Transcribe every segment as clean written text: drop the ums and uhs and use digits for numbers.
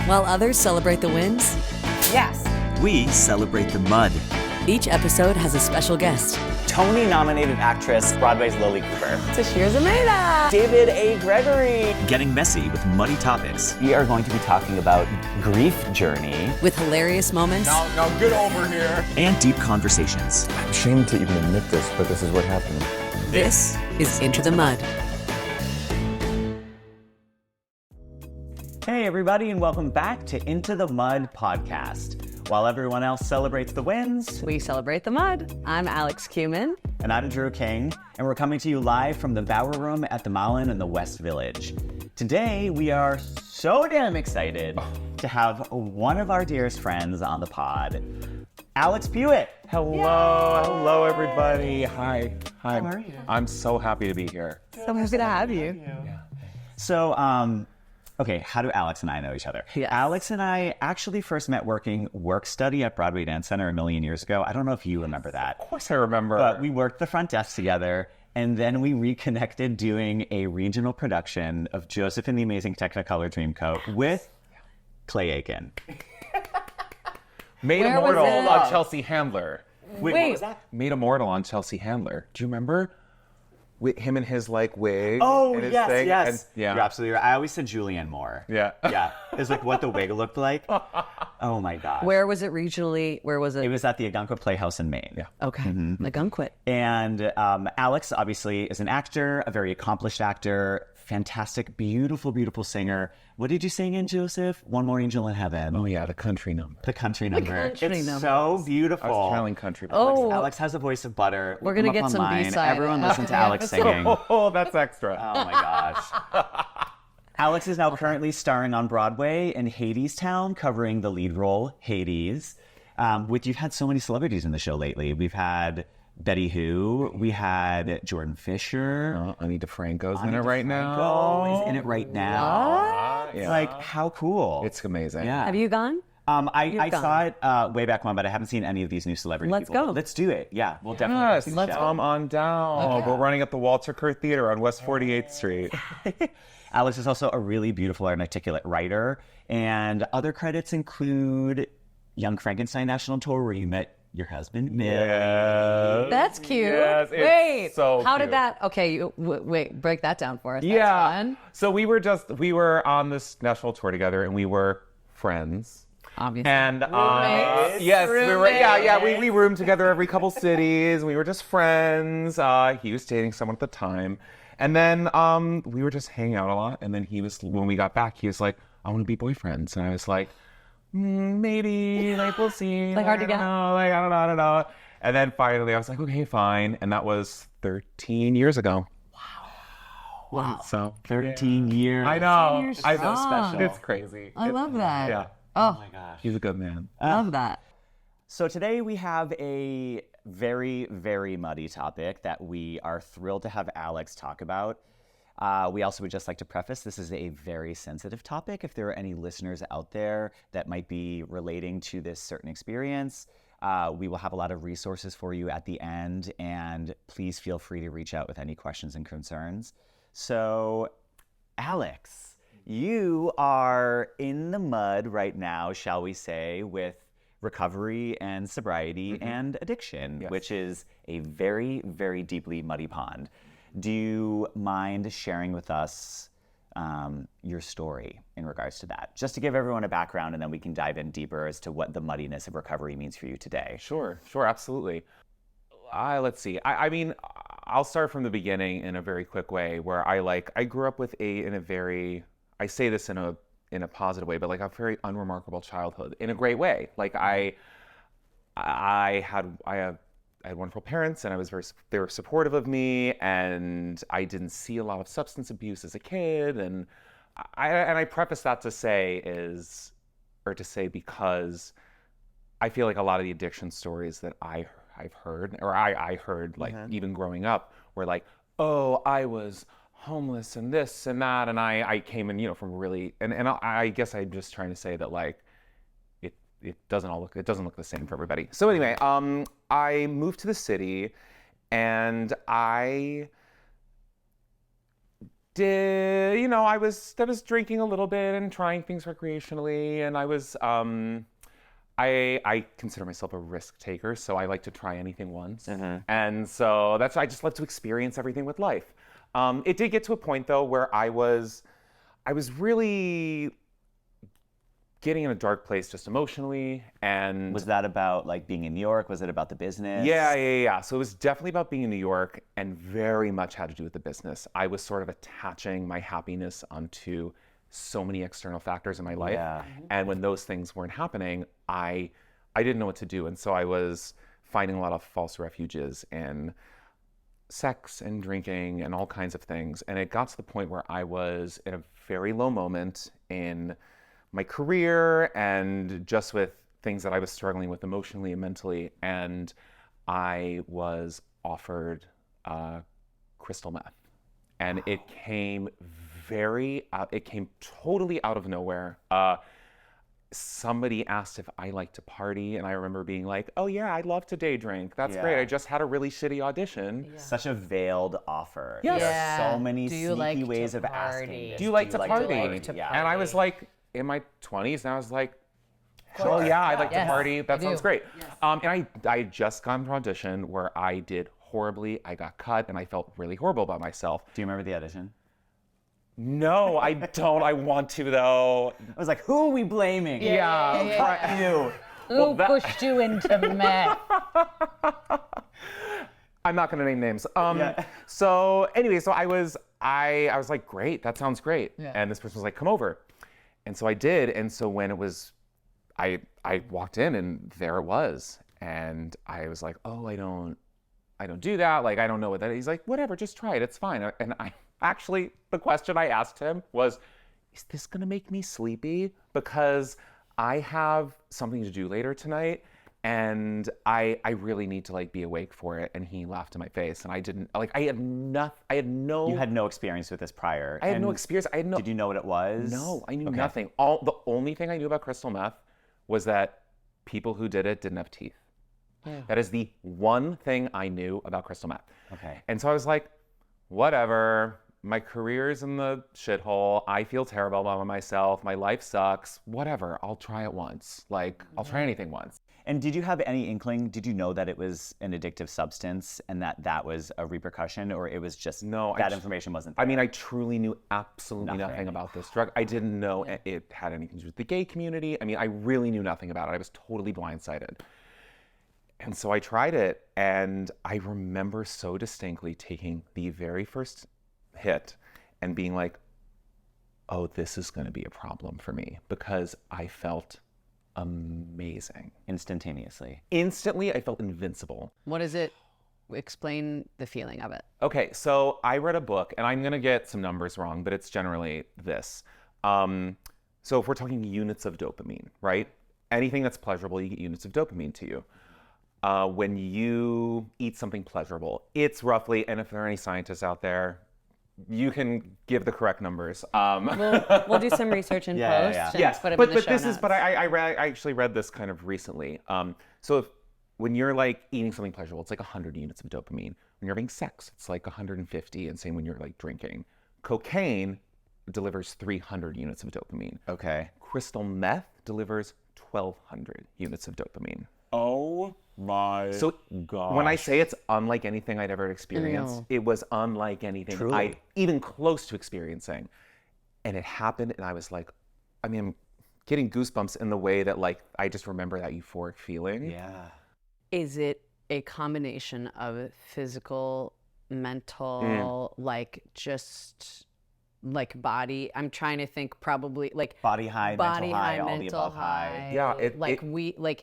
While others celebrate the wins, Yes. We celebrate the mud. each episode has a special guest. Tony-nominated actress, Broadway's Lily Cooper. Tashir Zameda. David A. Gregory. Getting messy with muddy topics. We are going to be talking about grief journey. With hilarious moments Now get over here. And deep conversations. I'm ashamed to even admit this, but this is what happened. This is Into the Mud. Hey everybody, and welcome back to Into the Mud podcast. While everyone else celebrates the wins, We celebrate the mud. I'm Alex Cumin. and I'm Drew King, and we're coming to you live from the Bower Room at the Malin in the West Village. Today, we are so damn excited to have one of our dearest friends on the pod, Alex Puette. Hello everybody. Hi. How are you? I'm so happy to be here. So happy to have you. So, okay, how do Alex and I know each other? Yes. Alex and I actually first met working work study at Broadway Dance Center a million years ago. I don't know if you remember that. Of course I remember. But we worked the front desk together, and then we reconnected doing a regional production of Joseph and the Amazing Technicolor Dreamcoat with Clay Aiken. Made Where was Immortal it? on Chelsea Handler. Wait, Wait. what was that? Made Immortal on Chelsea Handler. Do you remember? With him and his wig. Oh, and his yes, thing, yes. and- yeah. You're absolutely right. I always said Julianne Moore. Yeah. Yeah. It's like what the wig looked like. Oh my gosh. Where was it regionally? Where was it? It was at the Algonquin Playhouse in Maine. Yeah. Okay. The Gunquit. And Alex, obviously, is an actor, a very accomplished actor, fantastic, beautiful, beautiful singer. What did you sing in, Joseph? One More Angel in Heaven. Oh yeah, the country number. The country number. country It's number. so beautiful. I was trailing country. Oh. Alex has a voice of butter. We're Look gonna him get up some online. B-side Everyone after listen to the Alex episode. singing. Oh, that's extra. Oh my gosh. Alex is now currently starring on Broadway in Hadestown, covering the lead role, Hades. You've had so many celebrities in the show lately. We've had Betty Who. We had Jordan Fisher. Anita Franco's in Anita it right Franco now. is in it right now. Yeah. Like, how cool. It's amazing. Yeah. Have you gone? I gone. saw it way back when, but I haven't seen any of these new celebrity Let's people. go. Let's do it. Yeah, we'll definitely Yes, see the let's show. come on down. We're running at the Walter Kerr Theater on West 48th Street. Alex is also a really beautiful and articulate writer, and other credits include Young Frankenstein National Tour, where you met your husband, Millie. Yes. That's cute. Yes, it's Wait. so how cute. did that? Okay. Wait. Break that down for us. That's Yeah. fun. So we were on this national tour together, and we were friends. Obviously. And Roommates. yes, we were. Yeah. Roommates. We roomed together every couple cities. We were just friends. He was dating someone at the time, and then we were just hanging out a lot. And then when we got back, he was like, "I want to be boyfriends," and I was like, "Maybe, like we'll see." Like, hard to get. I don't know. And then finally, I was like, "Okay, fine," and that was 13 years ago. Wow. So 13 years. I know. years I strong. special. It's crazy. I love that. Yeah. Oh, Oh my gosh. He's a good man. love that. So today we have a very, very muddy topic that we are thrilled to have Alex talk about. We also would just like to preface, this is a very sensitive topic. If there are any listeners out there that might be relating to this certain experience, we will have a lot of resources for you at the end, and please feel free to reach out with any questions and concerns. So, Alex, you are in the mud right now, shall we say, with recovery and sobriety and addiction, Yes. which is a very, very deeply muddy pond. Do you mind sharing with us your story in regards to that? Just to give everyone a background, and then we can dive in deeper as to what the muddiness of recovery means for you today. Sure, absolutely. Let's see. I mean, I'll start from the beginning in a very quick way, where I grew up with I say this in a positive way, but like a very unremarkable childhood in a great way. Like I had wonderful parents, and they were supportive of me, and I didn't see a lot of substance abuse as a kid, and I preface that to say because I feel like a lot of the addiction stories that I've heard, or I heard, like even growing up, were like, oh, I was homeless and this and that, and I came in, from really, and I guess I'm just trying to say that, like, it doesn't look the same for everybody. So anyway, I moved to the city, and I I was drinking a little bit and trying things recreationally, and I was I consider myself a risk taker, so I like to try anything once. And so I just love to experience everything with life. It did get to a point though where I was really getting in a dark place just emotionally. And Was that about like being in New York? Was it about the business? yeah. So it was definitely about being in New York, and very much had to do with the business. I was sort of attaching my happiness onto so many external factors in my life. Yeah. And when those things weren't happening, I didn't know what to do. And so I was finding a lot of false refuges in sex and drinking and all kinds of things. And it got to the point where I was in a very low moment in my career and just with things that I was struggling with emotionally and mentally. And I was offered crystal meth. And it came totally out of nowhere. Somebody asked if I like to party, and I remember being like, oh yeah, I love to day drink. That's great. I just had a really shitty audition. Such a veiled offer. Yes. There Yeah. are so many Do you sneaky like to ways of party? asking this. Do you like to party? Yeah. And I was like in my 20s, and I was like, hell yeah, I like to Yes, party. That I sounds do. great. And I had just gone to an audition where I did horribly. I got cut, and I felt really horrible about myself. Do you remember the audition? No, I don't. I want to though. I was like, who are we blaming? Yeah. You. Who pushed you into meth? I'm not going to name names. So anyway, so I was like, great, that sounds great. Yeah. And this person was like, come over. And so I did. And so when it was, I walked in and there it was. And I was like, oh, I don't do that. Like, I don't know what that is. He's like, whatever, just try it. It's fine. And actually, the question I asked him was, is this going to make me sleepy? Because I have something to do later tonight. And I really need to like be awake for it. And he laughed in my face, and I didn't like. I had no. You had no experience with this prior. I had no And experience. I had no. Did you know what it was? No, I knew Okay. nothing. The only thing I knew about crystal meth was that people who did it didn't have teeth. That is the one thing I knew about crystal meth. Okay. And so I was like, whatever. My career's in the shithole. I feel terrible about myself. My life sucks. Whatever. I'll try it once. Like, I'll try anything once. And did you have any inkling? Did you know that it was an addictive substance and that was a repercussion, or it was just that information wasn't there? I mean, I truly knew absolutely nothing Nothing. about this drug. I didn't know it had anything to do with the gay community. I mean, I really knew nothing about it. I was totally blindsided. And so I tried it, and I remember so distinctly taking the very first hit and being like, oh, this is going to be a problem for me, because I felt amazing. Instantaneously. Instantly, I felt invincible. What is it? Explain the feeling of it. Okay, so I read a book, and I'm going to get some numbers wrong, but it's generally this. So if we're talking units of dopamine, right? Anything that's pleasurable, you get units of dopamine to you. When you eat something pleasurable, it's roughly, and if there are any scientists out there, you can give the correct numbers. We'll do some research in Yeah, post yeah. and Yes, put them but in the show this notes. is, but I actually read this kind of recently. So when you're like eating something pleasurable, it's like 100 units of dopamine. When you're having sex, it's like 150, and same when you're like drinking. Cocaine delivers 300 units of dopamine. Okay. Crystal meth delivers 1,200 units of dopamine. Oh my So when I say it's unlike anything I'd ever experienced, it was unlike anything Truly. I even close to experiencing. And it happened, and I was like, I mean, I'm getting goosebumps in the way that like I just remember that euphoric feeling. Yeah. Is it a combination of physical, mental, like just like body? I'm trying to think, probably like Body high, body mental high, high, all the mental above high. high.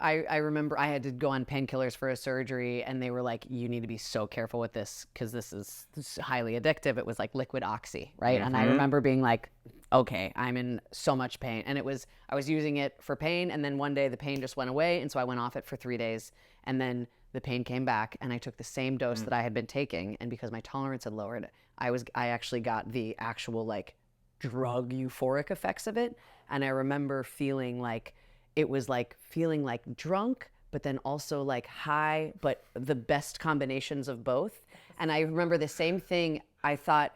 I remember I had to go on painkillers for a surgery, and they were like, you need to be so careful with this because this is highly addictive. It was like liquid oxy, right? And I remember being like, okay, I'm in so much pain. And I was using it for pain, and then one day the pain just went away, and so I went off it for 3 days, and then the pain came back, and I took the same dose that I had been taking, and because my tolerance had lowered, I actually got the actual like drug euphoric effects of it. And I remember feeling like it was like feeling like drunk, but then also like high, but the best combinations of both. And I remember the same thing, I thought,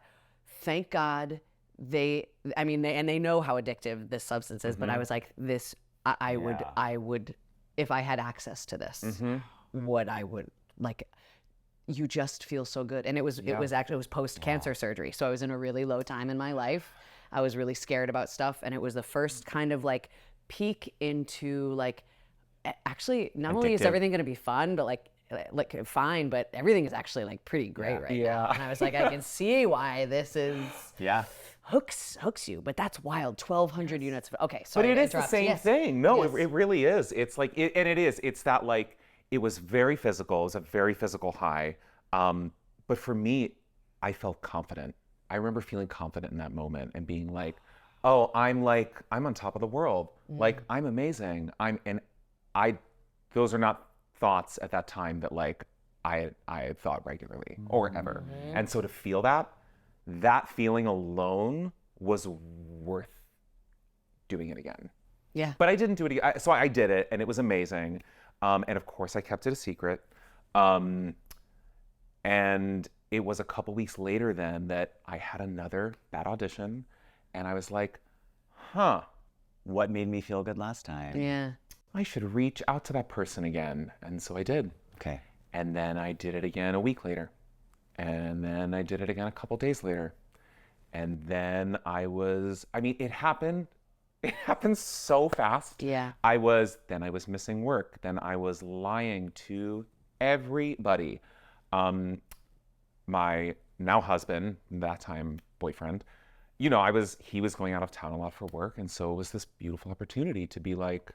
thank God they know how addictive this substance is, but I was like, I would, if I had access to this, what I would like, you just feel so good. And it was post-cancer surgery. So I was in a really low time in my life. I was really scared about stuff. And it was the first kind of like peek into like, actually, not only is everything going to be fun, but like fine, but everything is actually like pretty great right now. And I was like, I can see why this is hooks you, but that's wild. 1,200 units. Okay, so but it is the same thing. No, it really is. It's like, and it is. It's that like, it was very physical. It was a very physical high. But for me, I felt confident. I remember feeling confident in that moment and being like, oh, I'm on top of the world. Like, I'm amazing. Those are not thoughts at that time that like I had thought regularly or ever. And so to feel that feeling alone was worth doing it again. Yeah. But I didn't do it again. So I did it and it was amazing. And of course I kept it a secret. And it was a couple weeks later then that I had another bad audition and I was like, what made me feel good last time? Yeah. I should reach out to that person again. And so I did. Okay. And then I did it again a week later. And then I did it again a couple days later. And then it happened so fast. Yeah. I was missing work. Then I was lying to everybody. My now husband, that time boyfriend, he was going out of town a lot for work. And so it was this beautiful opportunity to be like,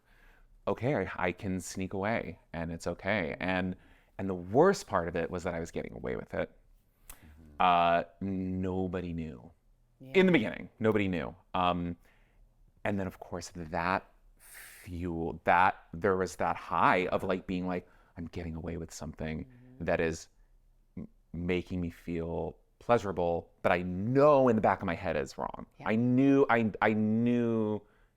okay, I can sneak away and it's okay. And the worst part of it was that I was getting away with it. Nobody knew. In the beginning, nobody knew. And then of course that fueled that, there was that high of like being like, I'm getting away with something that is making me feel pleasurable, but I know in the back of my head is wrong. Yeah. I knew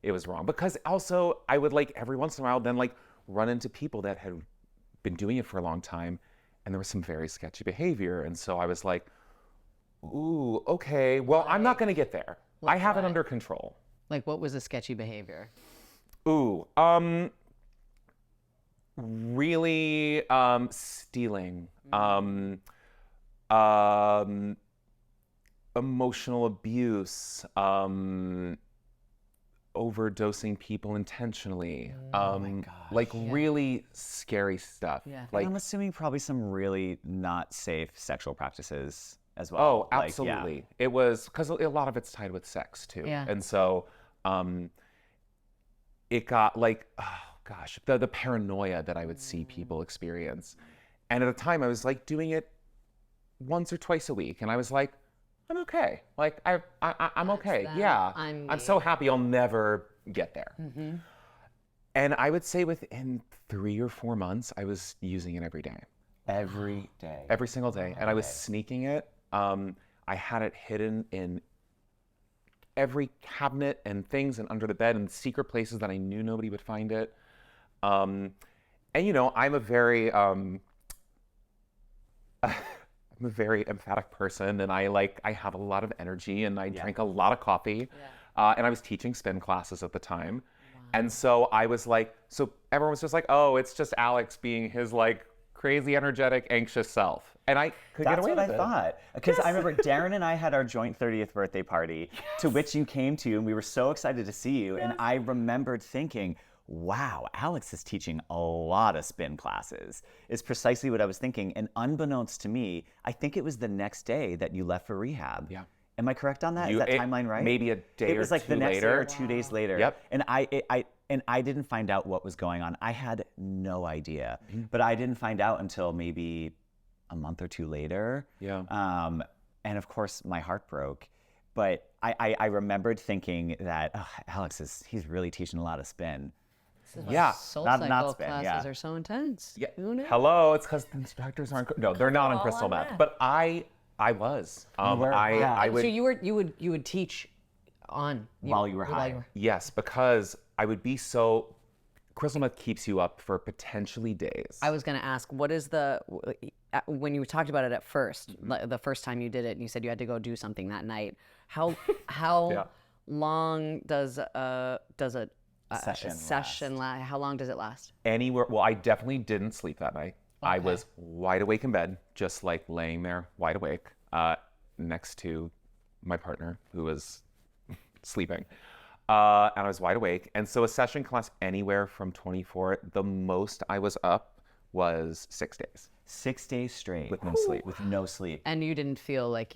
it was wrong, because also I would like every once in a while then like run into people that had been doing it for a long time and there was some very sketchy behavior. And so I was like, ooh, okay, well, I'm not gonna get there. I have it under control. Like what was the sketchy behavior? Ooh, really stealing, emotional abuse, overdosing people intentionally, like really scary stuff. Yeah. Like, I'm assuming probably some really not safe sexual practices as well. oh, absolutely. It was, because a lot of it's tied with sex too. Yeah. And so it got like, oh gosh, the paranoia that I would see people experience. And at the time I was like doing it once or twice a week. And I was like, I'm okay. Like I'm okay. Yeah. I'm so happy I'll never get there. And I would say within 3 or 4 months, I was using it every day. Every day. Every single day. And I was sneaking it. I had it hidden in every cabinet and things and under the bed and secret places that I knew nobody would find it. And I'm a very I'm a very emphatic person, and I have a lot of energy, and I drank a lot of coffee, and I was teaching spin classes at the time. And so I was like, so everyone was just like, oh, it's just Alex being his like crazy, energetic, anxious self. And I could get away with it. That's what I thought. Because I remember Darren and I had our joint 30th birthday party, to which you came to, and we were so excited to see you. And I remembered thinking, wow, Alex is teaching a lot of spin classes, is precisely what I was thinking. And unbeknownst to me, I think it was the next day that you left for rehab. Yeah. Am I correct on that? Is that timeline right? Maybe a day or two later. It was like the next day or 2 days later. Yep. And I didn't find out what was going on. I had no idea. But I didn't find out until maybe a month or two later. Yeah. And of course, my heart broke. But I remembered thinking that Alex he's really teaching a lot of spin. Soul not cycle spin, classes are so intense. Yeah. Who knew? Hello, it's because the instructors aren't. No, they're not on crystal meth. But I was. I would. So you would teach on while you were high. Yes, because I would be so crystal meth keeps you up for potentially days. I was going to ask, what is when you talked about it at first, the first time you did it, and you said you had to go do something that night, how Yeah. long does a Session last? How long does it last? Anywhere. Well, I definitely didn't sleep that night. I was wide awake in bed, just like laying there, wide awake, next to my partner who was sleeping. And I was wide awake. And so a session can last anywhere from 24. The most I was up was 6 days. 6 days straight. With no sleep. With no sleep. And you didn't feel like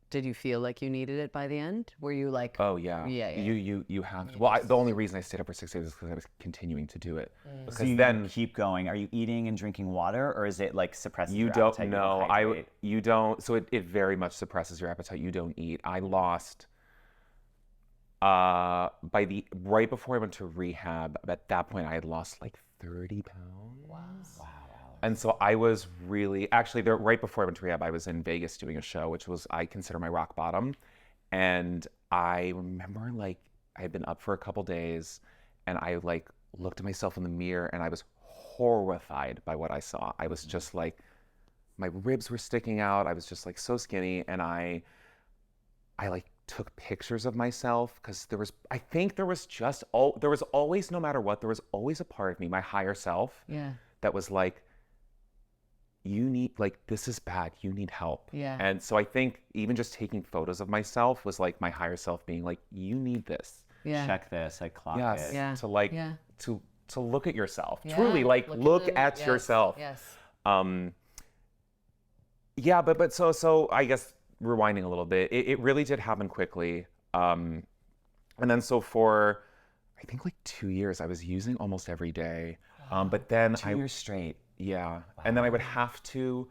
did you feel like you needed it by the end? Were you like, Oh yeah. Yeah. You have to. Well, the only reason I stayed up for 6 days is because I was continuing to do it. So Because you then keep going. Are you eating and drinking water, or is it like suppressing you your don't appetite? know. You don't. So it very much suppresses your appetite. You don't eat. I lost. Right before I went to rehab, at that point I had lost like 30 pounds. Wow. And so I was really, actually, right before I went to rehab, I was in Vegas doing a show, which was, I consider my rock bottom. And I remember like I had been up for a couple days, and I like looked at myself in the mirror, and I was horrified by what I saw. I was just like, my ribs were sticking out. I was just like so skinny, and I like took pictures of myself because there was always, no matter what, there was always a part of me, my higher self, that was like, you need, like, this is bad, you need help. Yeah. And so I think even just taking photos of myself was like my higher self being like, you need this. Yeah. Check this. I clock Yes. it. Yeah. To like, Yeah. to look at yourself. Yeah. Truly, like, look them. at Yes. yourself. Yes. Yeah, but so I guess rewinding a little bit, it really did happen quickly. And then so for, I think like 2 years, I was using almost every day. But then 2 years straight. Yeah. And then I would have to,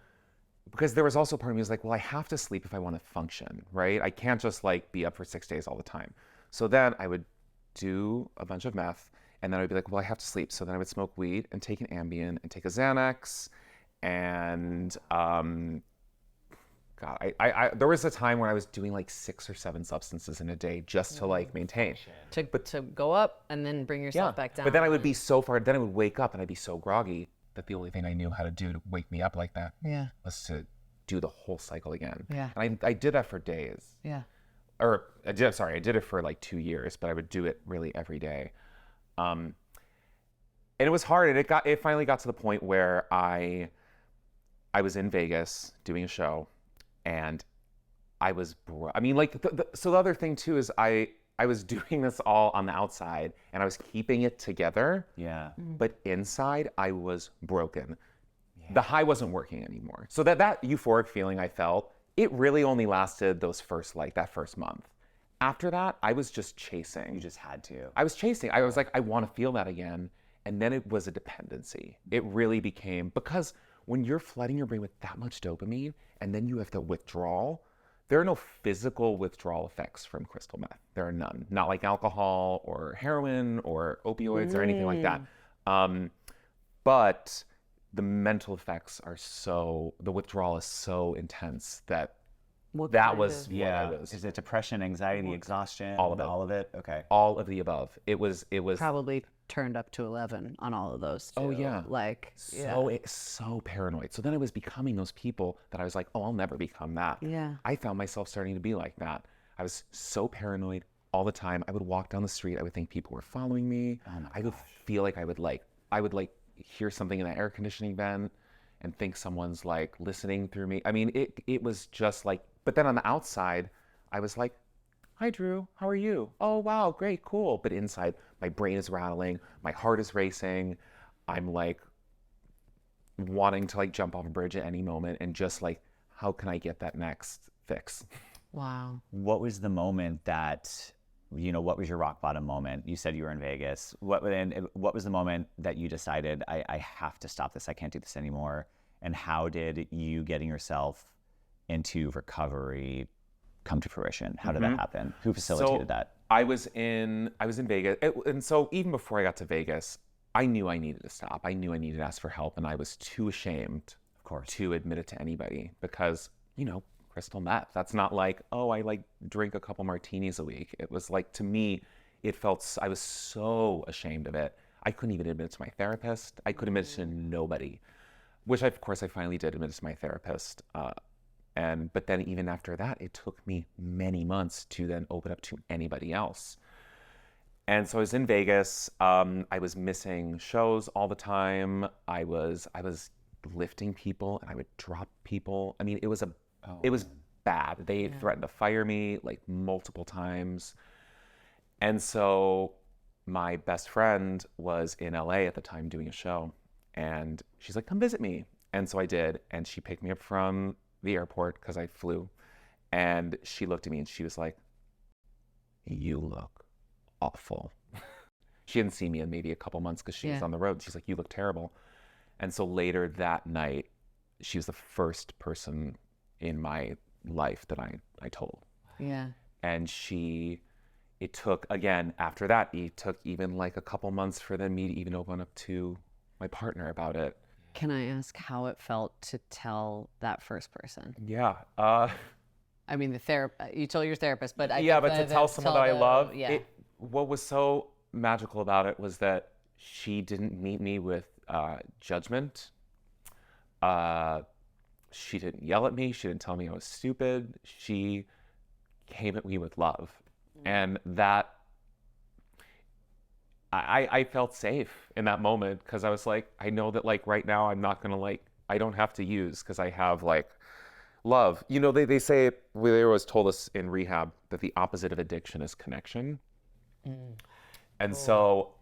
because there was also part of me was like, well, I have to sleep if I want to function, right? I can't just like be up for 6 days all the time. So then I would do a bunch of meth, and then I'd be like, well, I have to sleep. So then I would smoke weed and take an Ambien and take a Xanax. And God, there was a time when I was doing like 6 or 7 substances in a day just to like maintain. To go up and then bring yourself back down. But then I would be so far, then I would wake up and I'd be so groggy that the only thing I knew how to do to wake me up like that was to do the whole cycle again. Yeah. And I did that for days. Yeah. Or I did it for like 2 years, but I would do it really every day. And it was hard, and it finally got to the point where I was in Vegas doing a show, and I was so the other thing too is I was doing this all on the outside, and I was keeping it together. Yeah. But inside, I was broken. Yeah. The high wasn't working anymore. So that euphoric feeling I felt, it really only lasted that first month. After that, I was just chasing. You just had to. I was chasing. I was like, I want to feel that again. And then it was a dependency. It really became, because when you're flooding your brain with that much dopamine, and then you have the withdrawal, there are no physical withdrawal effects from crystal meth. There are none. Not like alcohol or heroin or opioids or anything like that. But the mental effects are the withdrawal is so intense that that was what I was. Is it depression, anxiety, exhaustion? All of it. All of it? Okay. All of the above. It was Probably turned up to 11 on all of those too. Oh yeah. Like so paranoid. So then I was becoming those people that I was like, oh, I'll never become that. Yeah. I found myself starting to be like that. I was so paranoid all the time. I would walk down the street. I would think people were following me. I would feel like I would hear something in the air conditioning vent and think someone's like listening through me. I mean, it was just like, but then on the outside, I was like, hi, Drew, how are you? Oh, wow, great, cool. But inside, my brain is rattling, my heart is racing. I'm like wanting to like jump off a bridge at any moment, and just like, how can I get that next fix? Wow. What was the moment that, what was your rock bottom moment? You said you were in Vegas. What was the moment that you decided, I have to stop this, I can't do this anymore? And how did you getting yourself into recovery come to fruition? How did that happen? Who facilitated that? I was in Vegas. And so even before I got to Vegas, I knew I needed to stop. I knew I needed to ask for help, and I was too ashamed, of course, to admit it to anybody, because, crystal meth, that's not like, oh, I like drink a couple martinis a week. It was like, to me, I was so ashamed of it. I couldn't even admit it to my therapist. I couldn't admit it to nobody, which of course I finally did admit it to my therapist. But then even after that, it took me many months to then open up to anybody else. And so I was in Vegas. I was missing shows all the time. I was lifting people and I would drop people. I mean, it was bad. They threatened to fire me like multiple times. And so my best friend was in LA at the time doing a show, and she's like, come visit me. And so I did, and she picked me up from the airport because I flew, and she looked at me and she was like, you look awful. She hadn't seen me in maybe a couple months because she was on the road. She's like, you look terrible. And so later that night, she was the first person in my life that I told. Yeah. And it took, again, after that, it took even like a couple months for me to even open up to my partner about it. Can I ask how it felt to tell that first person? Yeah. I mean, you told your therapist, but but to tell someone that I love, yeah. What was so magical about it was that she didn't meet me with judgment. She didn't yell at me. She didn't tell me I was stupid. She came at me with love. And that, I felt safe in that moment because I was like, I know that like right now I'm not going to I don't have to use because I have like love. You know, they say, they always told us in rehab that the opposite of addiction is connection. And so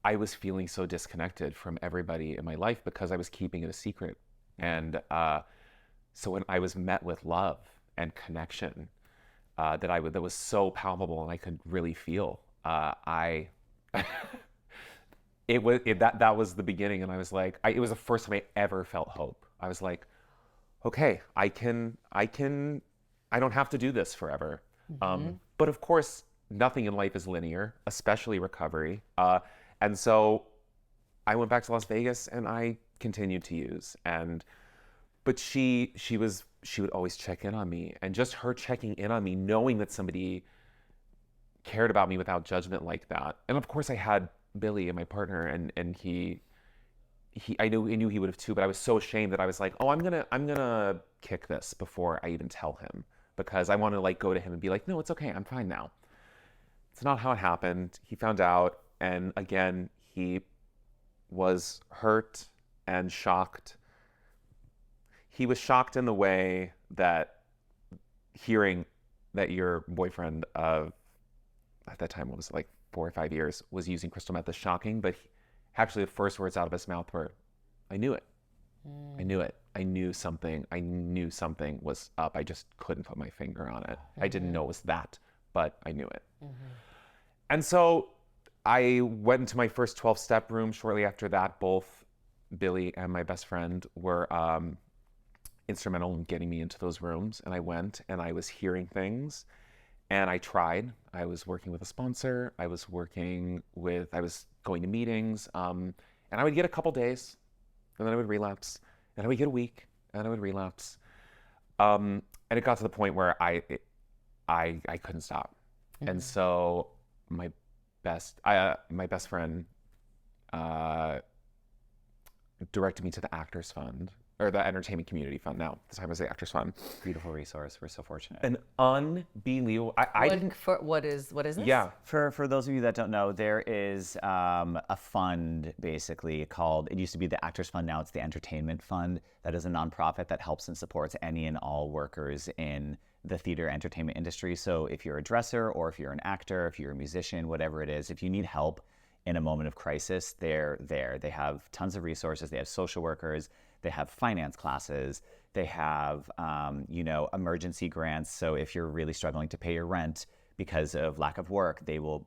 I was feeling so disconnected from everybody in my life because I was keeping it a secret. And so when I was met with love and connection, that was so palpable and I could really feel, that was the beginning. And I was like, it was the first time I ever felt hope. I was like, okay, I don't have to do this forever. But of course, nothing in life is linear, especially recovery. And so I went back to Las Vegas and I continued to use. But she would always check in on me, and just her checking in on me, knowing that somebody cared about me without judgment like that. And of course I had Billy and my partner, and I knew he would have too, but I was so ashamed that I was like, oh, I'm gonna kick this before I even tell him, because I want to like go to him and be like, no, it's okay, I'm fine now. It's not how it happened. He found out, and again, he was hurt and shocked. He was shocked in the way that hearing that your boyfriend of, at that time, what was it, like 4 or 5 years, was using crystal meth is shocking. But actually the first words out of his mouth were, I knew it. I knew it. I knew something was up. I just couldn't put my finger on it. I didn't know it was that, but I knew it. And so I went into my first 12-step room shortly after that. Both Billy and my best friend were instrumental in getting me into those rooms. And I went and I was hearing things and I tried. I was working with a sponsor. I was going to meetings. And I would get a couple days and then I would relapse. And I would get a week and I would relapse. And it got to the point where I couldn't stop. And so my best friend directed me to the Actors Fund, or the Entertainment Community Fund now. This time it was the Actors Fund. Beautiful resource. We're so fortunate. An unbelievable. What is this? Yeah. For those of you that don't know, there is a fund basically called, it used to be the Actors Fund, now it's the Entertainment Fund. That is a nonprofit that helps and supports any and all workers in the theater entertainment industry. So if you're a dresser, or if you're an actor, if you're a musician, whatever it is, if you need help in a moment of crisis, they're there. They have tons of resources. They have social workers. They have finance classes. They have, emergency grants. So if you're really struggling to pay your rent because of lack of work, they will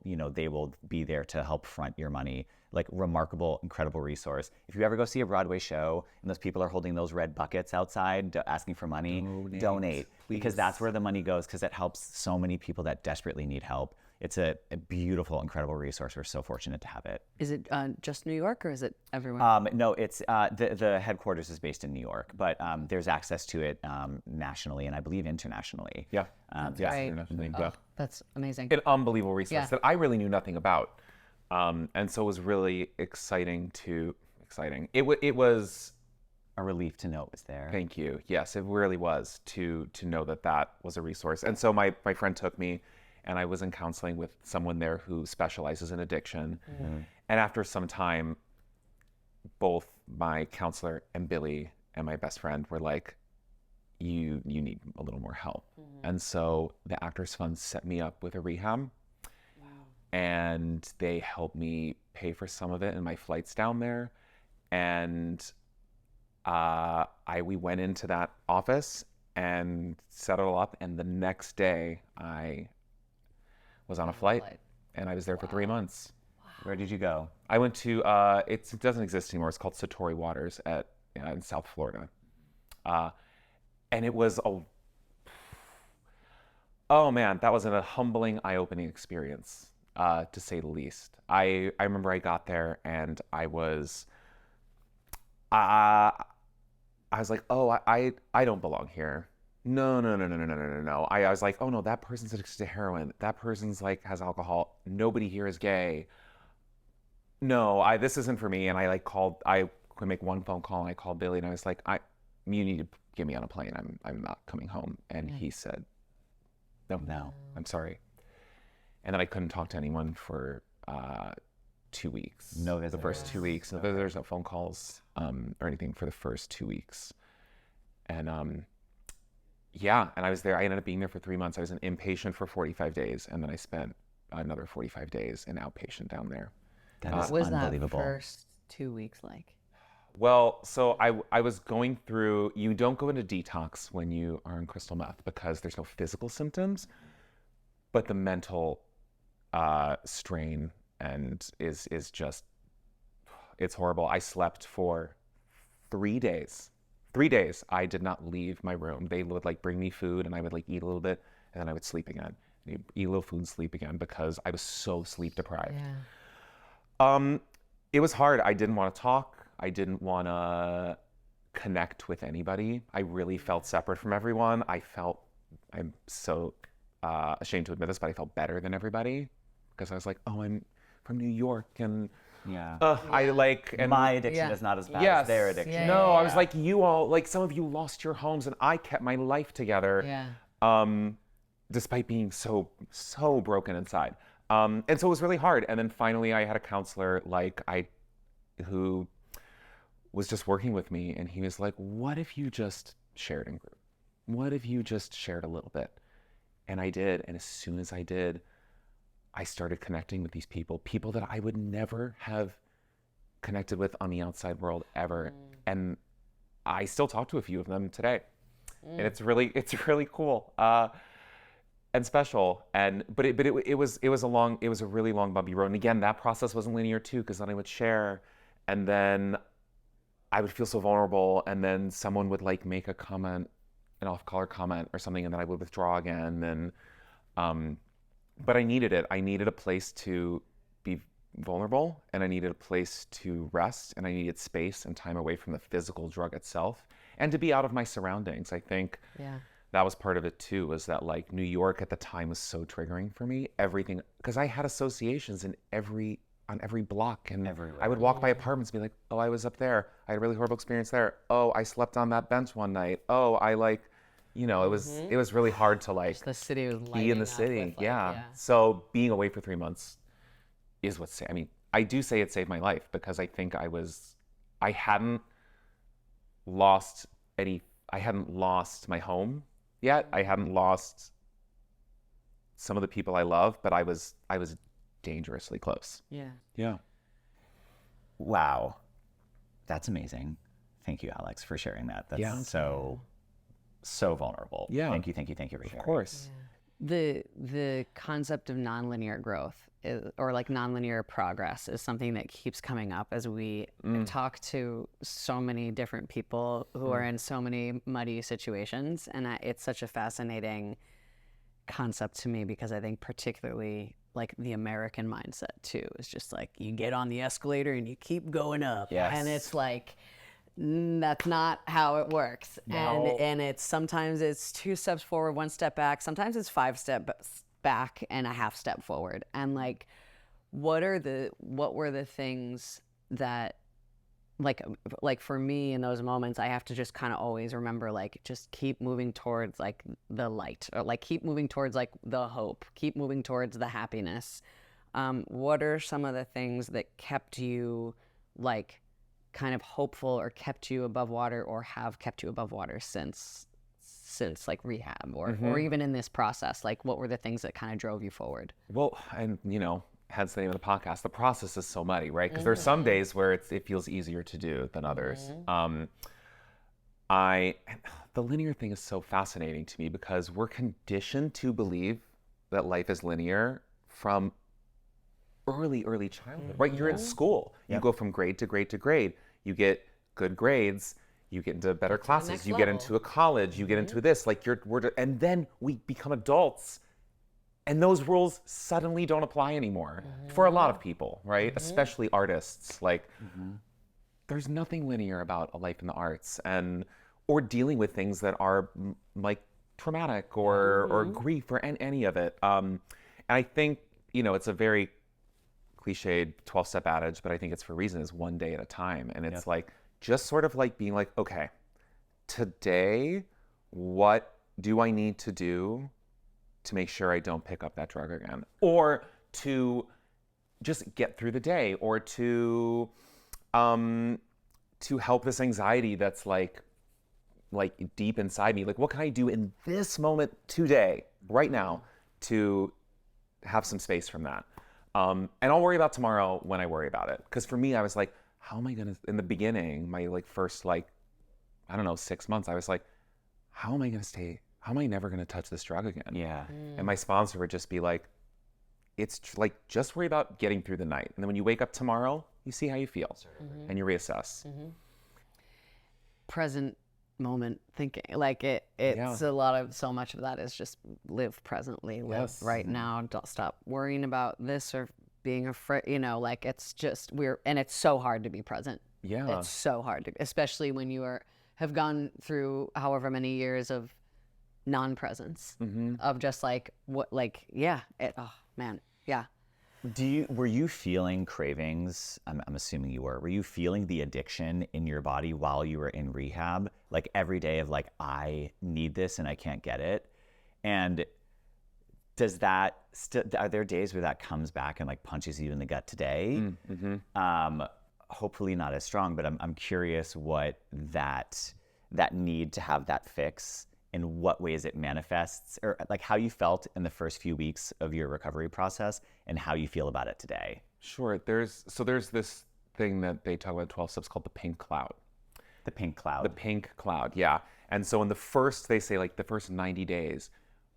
be there to help front your money. Like, remarkable, incredible resource. If you ever go see a Broadway show and those people are holding those red buckets outside asking for money, donate, because that's where the money goes, because it helps so many people that desperately need help. It's a beautiful, incredible resource. We're so fortunate to have it. Is it just New York, or is it everywhere? No, it's the headquarters is based in New York, but there's access to it nationally and I believe internationally. Yeah. That's yeah. great. Internationally. Oh, that's amazing. An unbelievable resource that I really knew nothing about. And so it was really exciting. It was. A relief to know it was there. Thank you. Yes, it really was to know that was a resource. And so my friend took me, and I was in counseling with someone there who specializes in addiction. And after some time, both my counselor and Billy and my best friend were like, you need a little more help. And so the Actors Fund set me up with a rehab. And they helped me pay for some of it and my flights down there. And we went into that office and set it all up. And the next day I was on a flight and I was there for 3 months. Where did you go? I went to, it doesn't exist anymore. It's called Satori Waters in South Florida. And it was oh man, that was a humbling, eye-opening experience, to say the least. I remember I got there and I was like, oh, I don't belong here. No. I was like, oh no, that person's addicted to heroin. That person's like has alcohol. Nobody here is gay. No, this isn't for me. And I could make one phone call and I called Billy and I was like, you need to get me on a plane. I'm not coming home. And he said, no, I'm sorry. And then I couldn't talk to anyone for 2 weeks. No visitors. The first 2 weeks. No visitors, no phone calls, or anything for the first 2 weeks. And and I was there. I ended up being there for 3 months. I was an inpatient for 45 days, and then I spent another 45 days in outpatient down there. That is What was unbelievable. that first 2 weeks like? Well, so I was going through, you don't go into detox when you are on crystal meth because there's no physical symptoms, but the mental strain and is just, it's horrible. I slept for 3 days. 3 days I did not leave my room. They would like bring me food and I would like eat a little bit and then I would sleep again. Eat a little food and sleep again because I was so sleep deprived. It was hard. I didn't want to talk. I didn't want to connect with anybody. I really felt separate from everyone. I'm so ashamed to admit this, but I felt better than everybody because I was like, oh, I'm from New York and I like, and My addiction is not as bad as their addiction. I was like, you all, like some of you lost your homes and I kept my life together. Despite being so broken inside. And so it was really hard. And then finally I had a counselor who was just working with me and he was like, what if you just shared in group? What if you just shared a little bit? And I did. And as soon as I did, I started connecting with these people that I would never have connected with on the outside world ever. And I still talk to a few of them today. And it's really cool. And special, but it was a really long bumpy road. And again, that process wasn't linear too, because then I would share, and then I would feel so vulnerable, and then someone would like make a comment, an off-color comment or something, and then I would withdraw again. And but I needed it. I needed a place to be vulnerable, and I needed a place to rest, and I needed space and time away from the physical drug itself, and to be out of my surroundings. I think. Yeah. That was part of it too, was that like New York at the time was so triggering for me. Everything, because I had associations on every block, and everywhere. I would walk by apartments and be like, oh, I was up there. I had a really horrible experience there. Oh, I slept on that bench one night. Oh, I like, it was really hard to like the city was be in the city. So being away for 3 months is what I do say it saved my life, because I think I hadn't lost my home yet. I hadn't lost some of the people I love, but I was dangerously close. Yeah. Wow. That's amazing. Thank you, Alex, for sharing that. That's so vulnerable. Yeah. Thank you for sharing. Of course. The concept of nonlinear growth or like nonlinear progress is something that keeps coming up as we talk to so many different people who are in so many muddy situations. And it's such a fascinating concept to me, because I think particularly like the American mindset too is just like you get on the escalator and you keep going up. Yes. And it's like, that's not how it works. No. And it's sometimes it's 2 steps forward, 1 step back. Sometimes it's 5 steps back and a half step forward. And like, what were the things that like for me in those moments, I have to just kind of always remember, like, just keep moving towards like the light, or like keep moving towards like the hope, keep moving towards the happiness. What are some of the things that kept you like kind of hopeful, or kept you above water, or have kept you above water since like rehab, or even in this process? Like, what were the things that kind of drove you forward? Well, and hence the name of the podcast, the process is so muddy, right? Because there's some days where it feels easier to do than others. The linear thing is so fascinating to me, because we're conditioned to believe that life is linear from early childhood, right? You're in school, you go from grade to grade to grade, you get good grades, you get into better classes, you get into a college, you get into this, like and then we become adults, and those rules suddenly don't apply anymore for a lot of people, right? Especially artists. Like, there's nothing linear about a life in the arts, or dealing with things that are like traumatic or grief or any of it. And I think, it's a very cliched 12-step adage, but I think it's for a reason, is one day at a time. And it's like, just sort of like being like, okay, today, what do I need to do to make sure I don't pick up that drug again, or to just get through the day, or to help this anxiety that's like deep inside me. Like, what can I do in this moment today, right now, to have some space from that? And I'll worry about tomorrow when I worry about it. Because for me, I was like, how am I gonna, in the beginning, my first 6 months, I was like, how am I never gonna touch this drug again? Yeah. And my sponsor would just be like, it's like, just worry about getting through the night. And then when you wake up tomorrow, you see how you feel and you reassess. Present moment thinking, like it's so much of that is just live presently, live right now, don't stop worrying about this or being afraid, like it's just and it's so hard to be present. It's so hard to, especially when you have gone through however many years of non-presence, of just like what, like, oh man, Were you feeling cravings? I'm assuming you were. Were you feeling the addiction in your body while you were in rehab? Like every day of like, I need this and I can't get it. And does that are there days where that comes back and like punches you in the gut today? Hopefully not as strong, but I'm curious what that need to have that fix, in what ways it manifests, or like how you felt in the first few weeks of your recovery process and how you feel about it today. Sure. There's this thing that they talk about 12 steps called the pink cloud. The pink cloud. The pink cloud, yeah. And so they say like the first 90 days,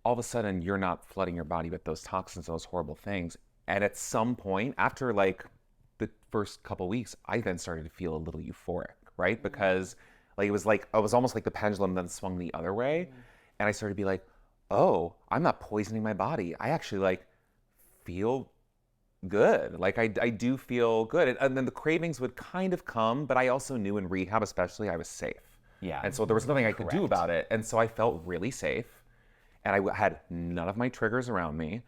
all of a sudden you're not flooding your body with those toxins, those horrible things. And at some point, after like the first couple weeks, I then started to feel a little euphoric, right? Because it was almost like the pendulum then swung the other way. And I started to be like, oh, I'm not poisoning my body. I actually like feel good. Like I do feel good. And then the cravings would kind of come, but I also knew in rehab especially, I was safe. Yeah. And so there was nothing I could do about it. And so I felt really safe. And I had none of my triggers around me.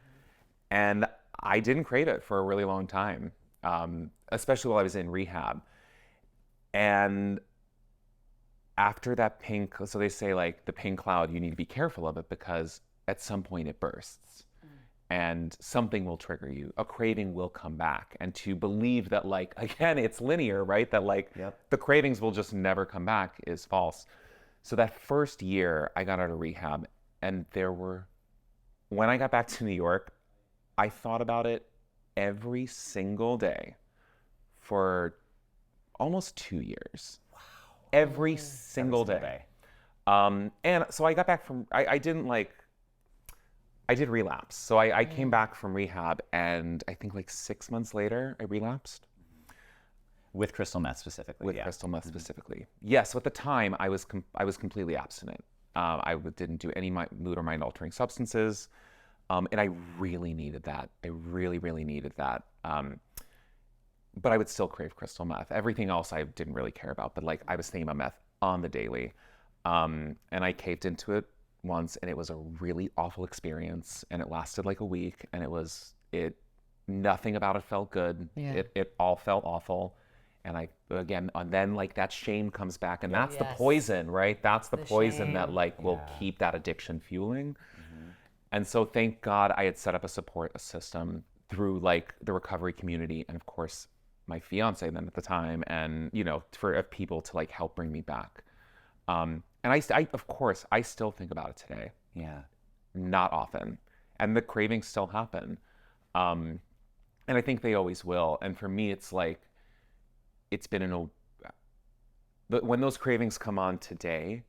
And I didn't crave it for a really long time, especially while I was in rehab. And after that pink, so they say like the pink cloud, you need to be careful of it, because at some point it bursts and something will trigger you. A craving will come back. And to believe that, like, again, it's linear, right? That like the cravings will just never come back is false. So that first year I got out of rehab, and when I got back to New York, I thought about it every single day for almost 2 years. Every single day. And so I got back from, I did relapse. So I came back from rehab, and I think like 6 months later, I relapsed. With crystal meth specifically. With crystal meth specifically. Yes, so at the time, I was completely abstinent. I didn't do any mood or mind altering substances. And I really needed that. I really, really needed that. But I would still crave crystal meth. Everything else I didn't really care about, but like I was thinking about meth on the daily. And I caved into it once, and it was a really awful experience, and it lasted like a week, and it nothing about it felt good. Yeah. It all felt awful. And then like that shame comes back, and that's the Yes. poison, right? That's the poison that shame. like will keep that addiction fueling. And so thank God I had set up a support system through like the recovery community, and of course my fiance then at the time, and for people to like help bring me back. And I of course I still think about it today. Yeah. Not often, and the cravings still happen, and I think they always will. And for me, it's like it's been when those cravings come on today,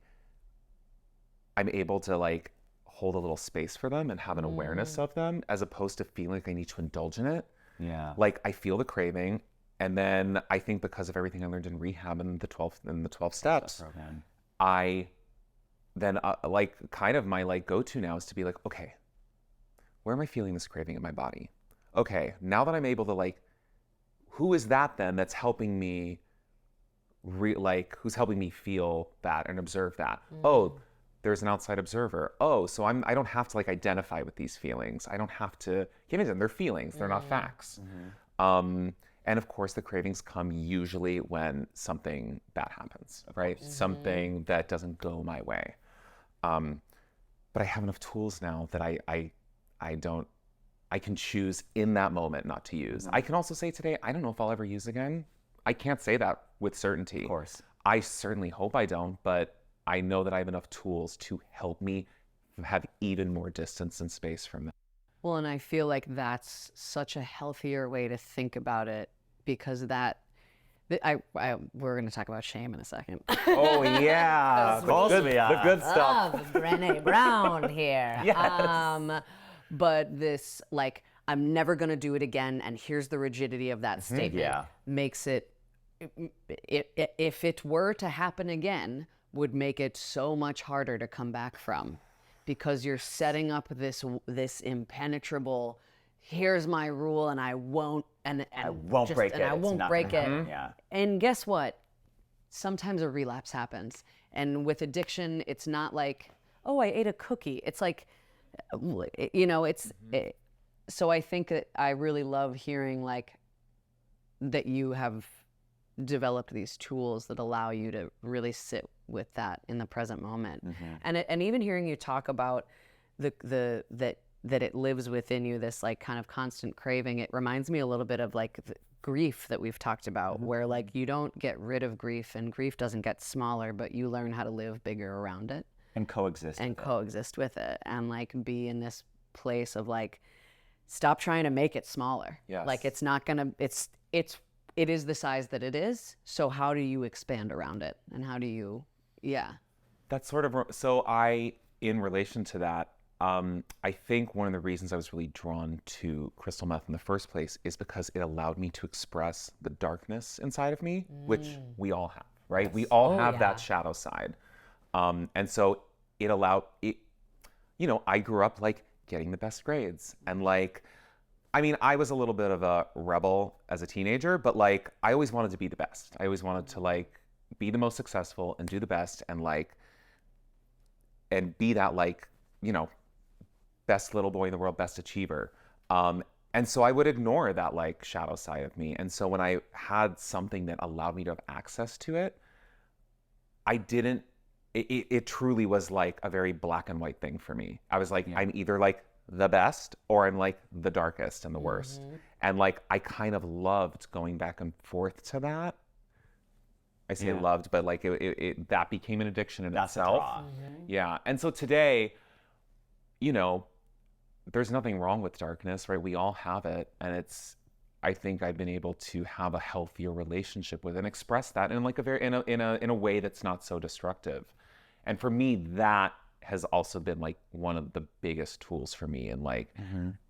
I'm able to like hold a little space for them and have an awareness of them, as opposed to feeling like I need to indulge in it. Yeah. Like I feel the craving, and then I think because of everything I learned in rehab and the 12 steps, Program. I then like kind of my like go-to now is to be like, okay, where am I feeling this craving in my body? Okay, now that I'm able to like, who is that then that's helping me who's helping me feel that and observe that? Oh, there's an outside observer. Oh, so I don't have to like identify with these feelings. I don't have to give into them. They're feelings, they're not facts. And of course the cravings come usually when something bad happens, right? Something that doesn't go my way. But I have enough tools now that I can choose in that moment not to use. I can also say today, I don't know if I'll ever use again. I can't say that with certainty. Of course. I certainly hope I don't, but I know that I have enough tools to help me have even more distance and space from that. Well, and I feel like that's such a healthier way to think about it, because we're going to talk about shame in a second. Oh yeah. Of course we are. The good stuff. Brené Brown here. Yes. But this, like, I'm never going to do it again, and here's the rigidity of that statement, Yeah. makes it, if it were to happen again, would make it so much harder to come back from, because you're setting up this impenetrable, here's my rule, and I won't break it. I It's won't not break gonna it. happen. Yeah. And guess what? Sometimes a relapse happens. And with addiction, it's not like, oh, I ate a cookie. It's like, so I think that I really love hearing like that you have developed these tools that allow you to really sit with that in the present moment. And even hearing you talk about that it lives within you, this like kind of constant craving, it reminds me a little bit of like the grief that we've talked about, where like you don't get rid of grief, and grief doesn't get smaller, but you learn how to live bigger around it And coexist. with it, and like be in this place of like, stop trying to make it smaller. Yes. Like it's not gonna, it is the size that it is. So how do you expand around it, and how do you, That's sort of, so in relation to that, I think one of the reasons I was really drawn to crystal meth in the first place is because it allowed me to express the darkness inside of me, which we all have, right? We all have that shadow side. And so it allowed it, I grew up like getting the best grades, and like, I mean, I was a little bit of a rebel as a teenager, but like, I always wanted to be the best. I always wanted to like be the most successful and do the best, and like, and be that like, best little boy in the world, best achiever. And so I would ignore that like shadow side of me. And so when I had something that allowed me to have access to it, it truly was like a very black and white thing for me. I was like, I'm either like the best, or I'm like the darkest and the worst. And like, I kind of loved going back and forth to that. I say loved, but like that became an addiction in That's a itself. draw. Yeah. And so today, there's nothing wrong with darkness, right? We all have it. And I think I've been able to have a healthier relationship with it and express that in like in a way that's not so destructive. And for me, that has also been like one of the biggest tools for me in like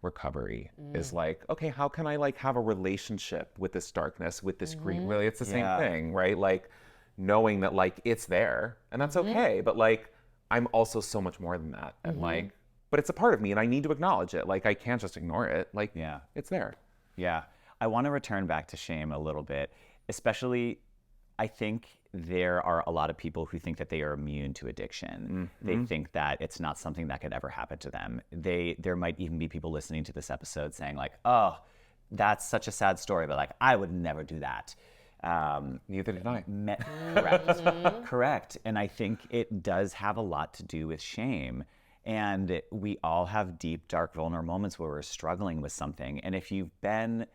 recovery is like, okay, how can I like have a relationship with this darkness, with this green? Really, it's the same thing, right? Like knowing that like it's there and that's okay, but like I'm also so much more than that. And like, but it's a part of me and I need to acknowledge it. Like I can't just ignore it. Like it's there. Yeah. I want to return back to shame a little bit, especially I think there are a lot of people who think that they are immune to addiction. They think that it's not something that could ever happen to them. There might even be people listening to this episode saying like, oh, that's such a sad story, but like, I would never do that. Neither did I. Correct. Correct. And I think it does have a lot to do with shame. And we all have deep, dark, vulnerable moments where we're struggling with something. And if you've been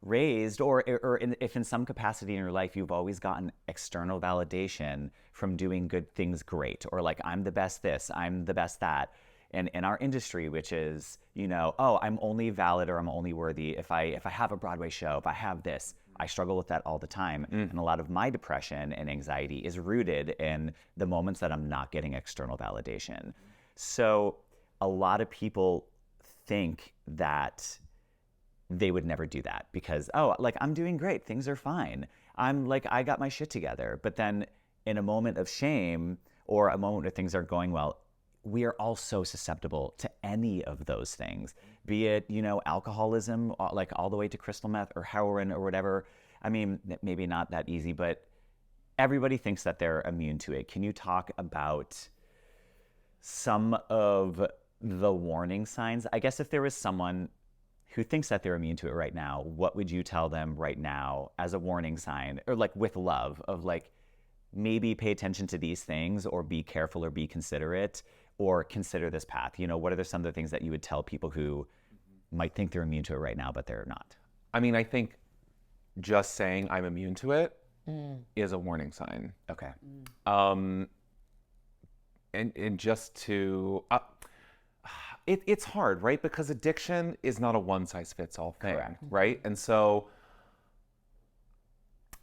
raised, if in some capacity in your life you've always gotten external validation from doing good things great, or like, I'm the best this, I'm the best that. And in our industry, which is, oh, I'm only valid or I'm only worthy if I have a Broadway show, if I have this. I struggle with that all the time. And a lot of my depression and anxiety is rooted in the moments that I'm not getting external validation. So a lot of people think that they would never do that because, oh, like, I'm doing great, things are fine. I'm like, I got my shit together. But then in a moment of shame or a moment where things aren't going well, we are all so susceptible to any of those things, be it, alcoholism, like all the way to crystal meth or heroin or whatever. I mean, maybe not that easy, but everybody thinks that they're immune to it. Can you talk about some of the warning signs? I guess if there was someone who thinks that they're immune to it right now, what would you tell them right now as a warning sign, or like with love, of like, maybe pay attention to these things, or be careful, or be considerate, or consider this path? What are some of the things that you would tell people who might think they're immune to it right now, but they're not? I mean, I think just saying I'm immune to it is a warning sign. Okay. And just to, it's hard, right? Because addiction is not a one-size-fits-all thing, Correct. right? And so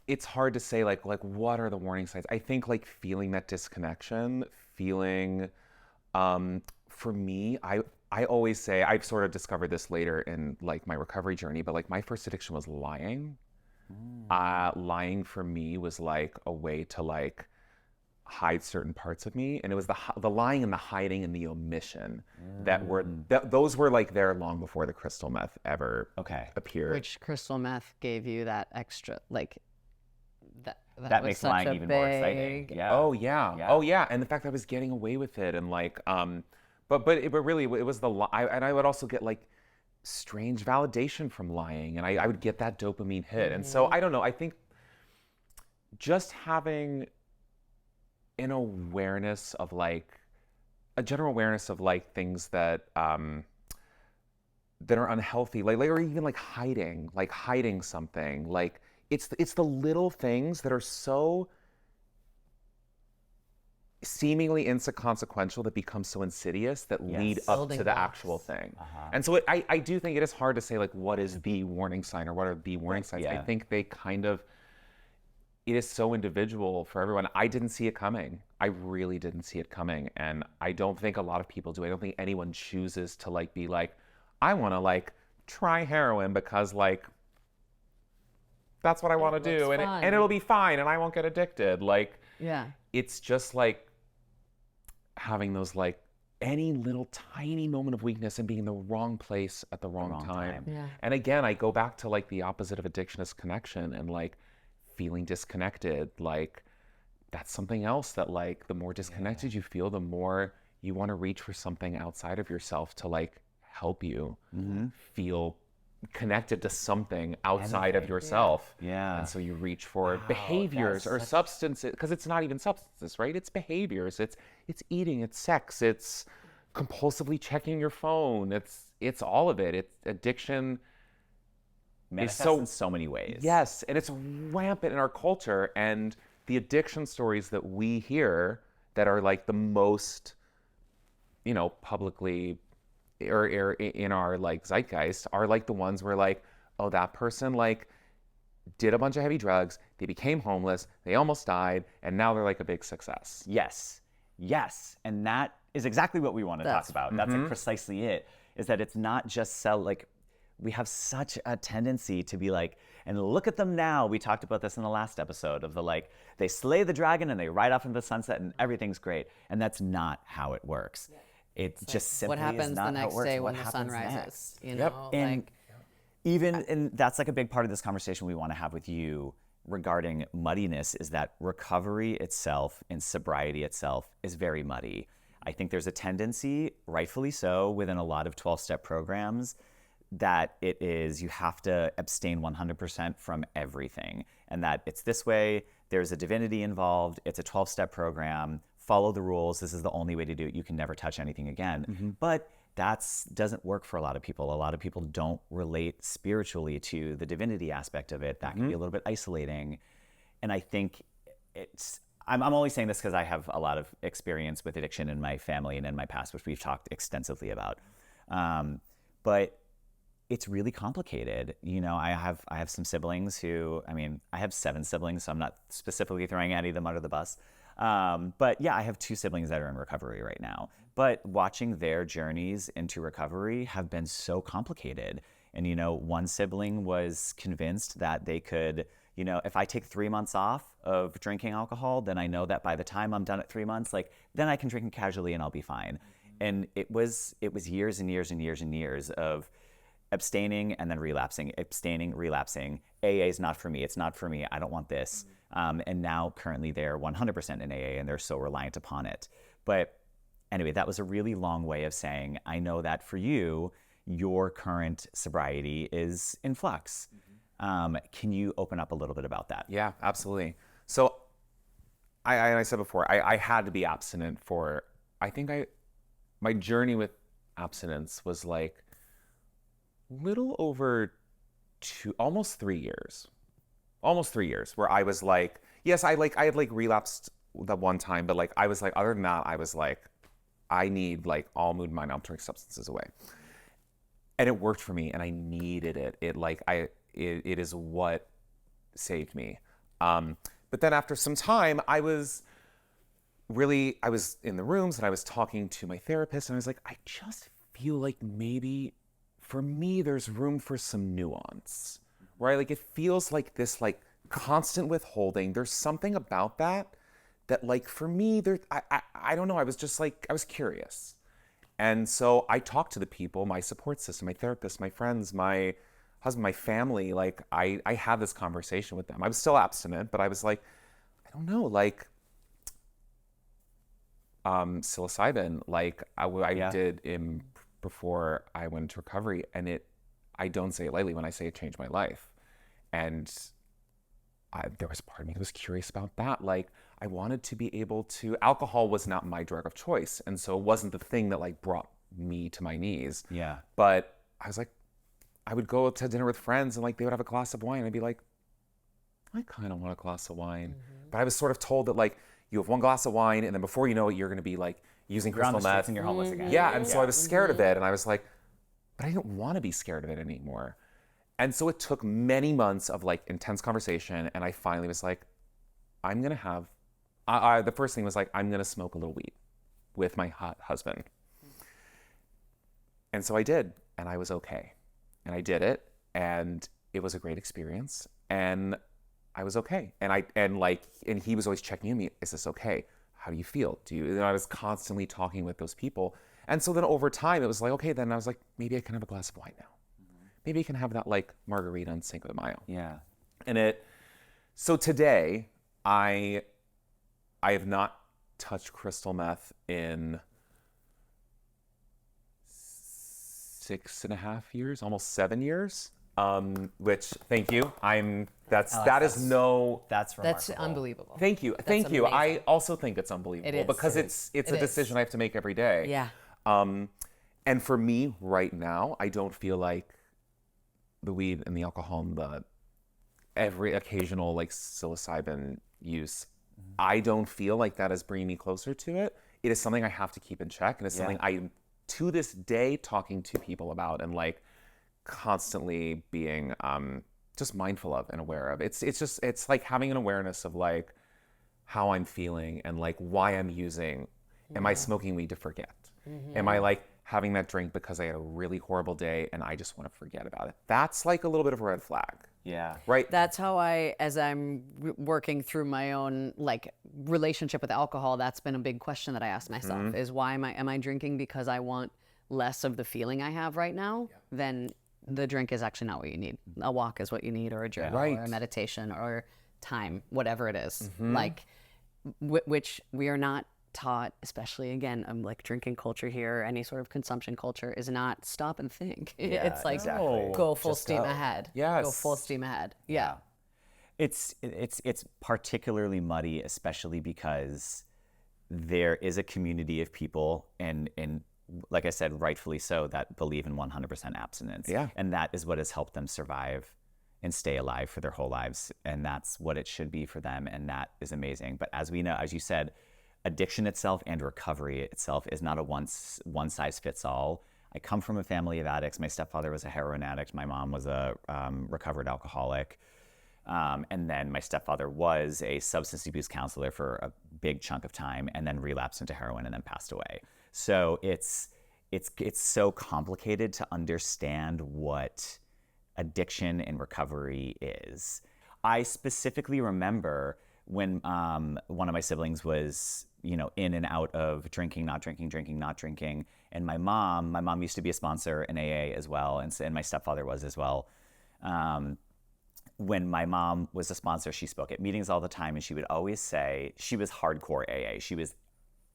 it's hard to say like what are the warning signs? I think like feeling that disconnection, feeling, for me, I always say, I've sort of discovered this later in like my recovery journey, but like my first addiction was lying. Lying for me was like a way to like hide certain parts of me, and it was the lying and the hiding and the omission those were like there long before the crystal meth ever appeared. Which crystal meth gave you that extra, like, that makes lying even more exciting. Yeah. Oh yeah. Oh yeah. And the fact that I was getting away with it, and like, but really, it was the lie. And I would also get like strange validation from lying, and I would get that dopamine hit. And so I don't know. I think just having an awareness of like a general awareness of like things that that are unhealthy, like or even like hiding something, like. It's the little things that are so seemingly inconsequential that become so insidious that lead up Building to the blocks. actual thing. And so I do think it is hard to say like what is the warning sign or what are the warning signs. I think they kind of, it is so individual for everyone. I didn't see it coming. I really didn't see it coming. And I don't think a lot of people do. I don't think anyone chooses to like be like, I want to like try heroin because like, that's what I want to do, and it'll be fine, and I won't get addicted. Like, it's just like having those like any little tiny moment of weakness and being in the wrong place at the wrong time. Yeah. And again, I go back to like the opposite of addiction is connection, and like feeling disconnected. Like that's something else that like the more disconnected you feel, the more you want to reach for something outside of yourself to like help you feel connected to something outside of yourself. And so you reach for behaviors or substances, because it's not even substances, right? It's behaviors. It's eating, it's sex, it's compulsively checking your phone. It's all of it. It's addiction. Manifests in so many ways. Yes, and it's rampant in our culture. And the addiction stories that we hear that are like the most, publicly or in our like zeitgeist are like the ones where like, oh, that person like did a bunch of heavy drugs, they became homeless, they almost died, and now they're like a big success. Yes. And that is exactly what we want to talk about. That's like precisely it, is that it's not just like, we have such a tendency to be like, and look at them now. We talked about this in the last episode of the like, they slay the dragon and they ride off into the sunset and everything's great. And that's not how it works. It just simply what happens is not the next how it works. day What when the sun happens rises? next? And that's like a big part of this conversation we want to have with you regarding muddiness, is that recovery itself and sobriety itself is very muddy. I think there's a tendency, rightfully so, within a lot of 12-step programs that it is, you have to abstain 100% from everything, and that it's this way, there's a divinity involved, it's a 12-step program, follow the rules, this is the only way to do it, you can never touch anything again. But doesn't work for a lot of people. A lot of people don't relate spiritually to the divinity aspect of it. That can be a little bit isolating. And I think I'm only saying this because I have a lot of experience with addiction in my family and in my past, which we've talked extensively about. But it's really complicated. You know, I have some siblings who, I have 7 siblings, so I'm not specifically throwing any of them under the bus. But yeah, I have 2 siblings that are in recovery right now. But watching their journeys into recovery have been so complicated. And, you know, one sibling was convinced that they could, you know, if I take 3 months off of drinking alcohol, then I know that by the time I'm done at 3 months, like, then I can drink casually and I'll be fine. And it was years and years and years and years of abstaining and then relapsing, abstaining, relapsing. AA is not for me. It's not for me. I don't want this. And now currently they're 100% in AA and they're so reliant upon it. But anyway, that was a really long way of saying, I know that for you, your current sobriety is in flux. Can you open up a little bit about that? Yeah, absolutely. So I said before, I had to be abstinent for, my journey with abstinence was like little over almost 3 years. Almost 3 years where I was like, yes, I had like relapsed that one time, but like, I was like, other than that, I was like, I need like all mood, mind altering substances away. And it worked for me and I needed it. It is what saved me. But then after some time, I was in the rooms and I was talking to my therapist and I was like, I just feel like maybe for me, there's room for some nuance, right? Like it feels like this like constant withholding. There's something about that like for me, I don't know. I was just like, I was curious. And so I talked to the people, my support system, my therapist, my friends, my husband, my family. Like I had this conversation with them. I was still abstinent, but I was like, I don't know, like psilocybin, like I did before I went into recovery, and I don't say it lightly when I say it changed my life. And there was a part of me that was curious about that. Like I wanted to be able to, alcohol was not my drug of choice. And so it wasn't the thing that like brought me to my knees. Yeah. But I was like, I would go to dinner with friends and like they would have a glass of wine. And I'd be like, I kind of want a glass of wine. But I was sort of told that like, you have one glass of wine and then before you know it, you're going to be like using crystal meth. And you're homeless again. Yeah. And so I was scared of it. And I was like, but I didn't want to be scared of it anymore. And so it took many months of like intense conversation. And I finally was like, I'm going to have, the first thing was like, I'm going to smoke a little weed with my hot husband. And so I did, and I was okay. And I did it, and it was a great experience. And I was okay. And he was always checking in me, is this okay? How do you feel? And I was constantly talking with those people. And so then over time, it was like, okay, then I was like, maybe I can have a glass of wine now. Maybe I can have that like margarita on Cinco de Mayo. Yeah. So today, I have not touched crystal meth in 6.5 years, almost 7 years. Which, thank you. That's remarkable. That's unbelievable. Thank you. That's Thank you. amazing. I also think it's unbelievable It is. because it's a decision I have to make every day. Yeah. And for me right now, I don't feel like the weed and the alcohol and the every occasional like psilocybin use, I don't feel like that is bringing me closer to it. It is something I have to keep in check, and it's something I am to this day talking to people about and like constantly being just mindful of and aware of. It's like having an awareness of like how I'm feeling and like why I'm using. Am I smoking weed to forget? Am I like having that drink because I had a really horrible day and I just want to forget about it? That's like a little bit of a red flag. Yeah. Right. That's how as I'm working through my own like relationship with alcohol, that's been a big question that I ask myself is why am I drinking because I want less of the feeling I have right now? Then the drink is actually not what you need. A walk is what you need, or a journal, or a meditation, or time, whatever it is. Like, which we are not taught, especially again, like drinking culture here, any sort of consumption culture, is not stop and think. It's like exactly. go full Just steam go. ahead. Yes. Go full steam ahead. Yeah. It's particularly muddy, especially because there is a community of people, and like I said, rightfully so, that believe in 100% abstinence. Yeah. And that is what has helped them survive and stay alive for their whole lives. And that's what it should be for them. And that is amazing. But as we know, as you said, addiction itself and recovery itself is not a one size fits all. I come from a family of addicts. My stepfather was a heroin addict. My mom was a recovered alcoholic. And then my stepfather was a substance abuse counselor for a big chunk of time, and then relapsed into heroin and then passed away. So it's so complicated to understand what addiction and recovery is. I specifically remember when one of my siblings was, in and out of drinking, not drinking, drinking, not drinking. And my mom used to be a sponsor in AA as well, and my stepfather was as well. When my mom was a sponsor, she spoke at meetings all the time, and she would always say, she was hardcore AA. She was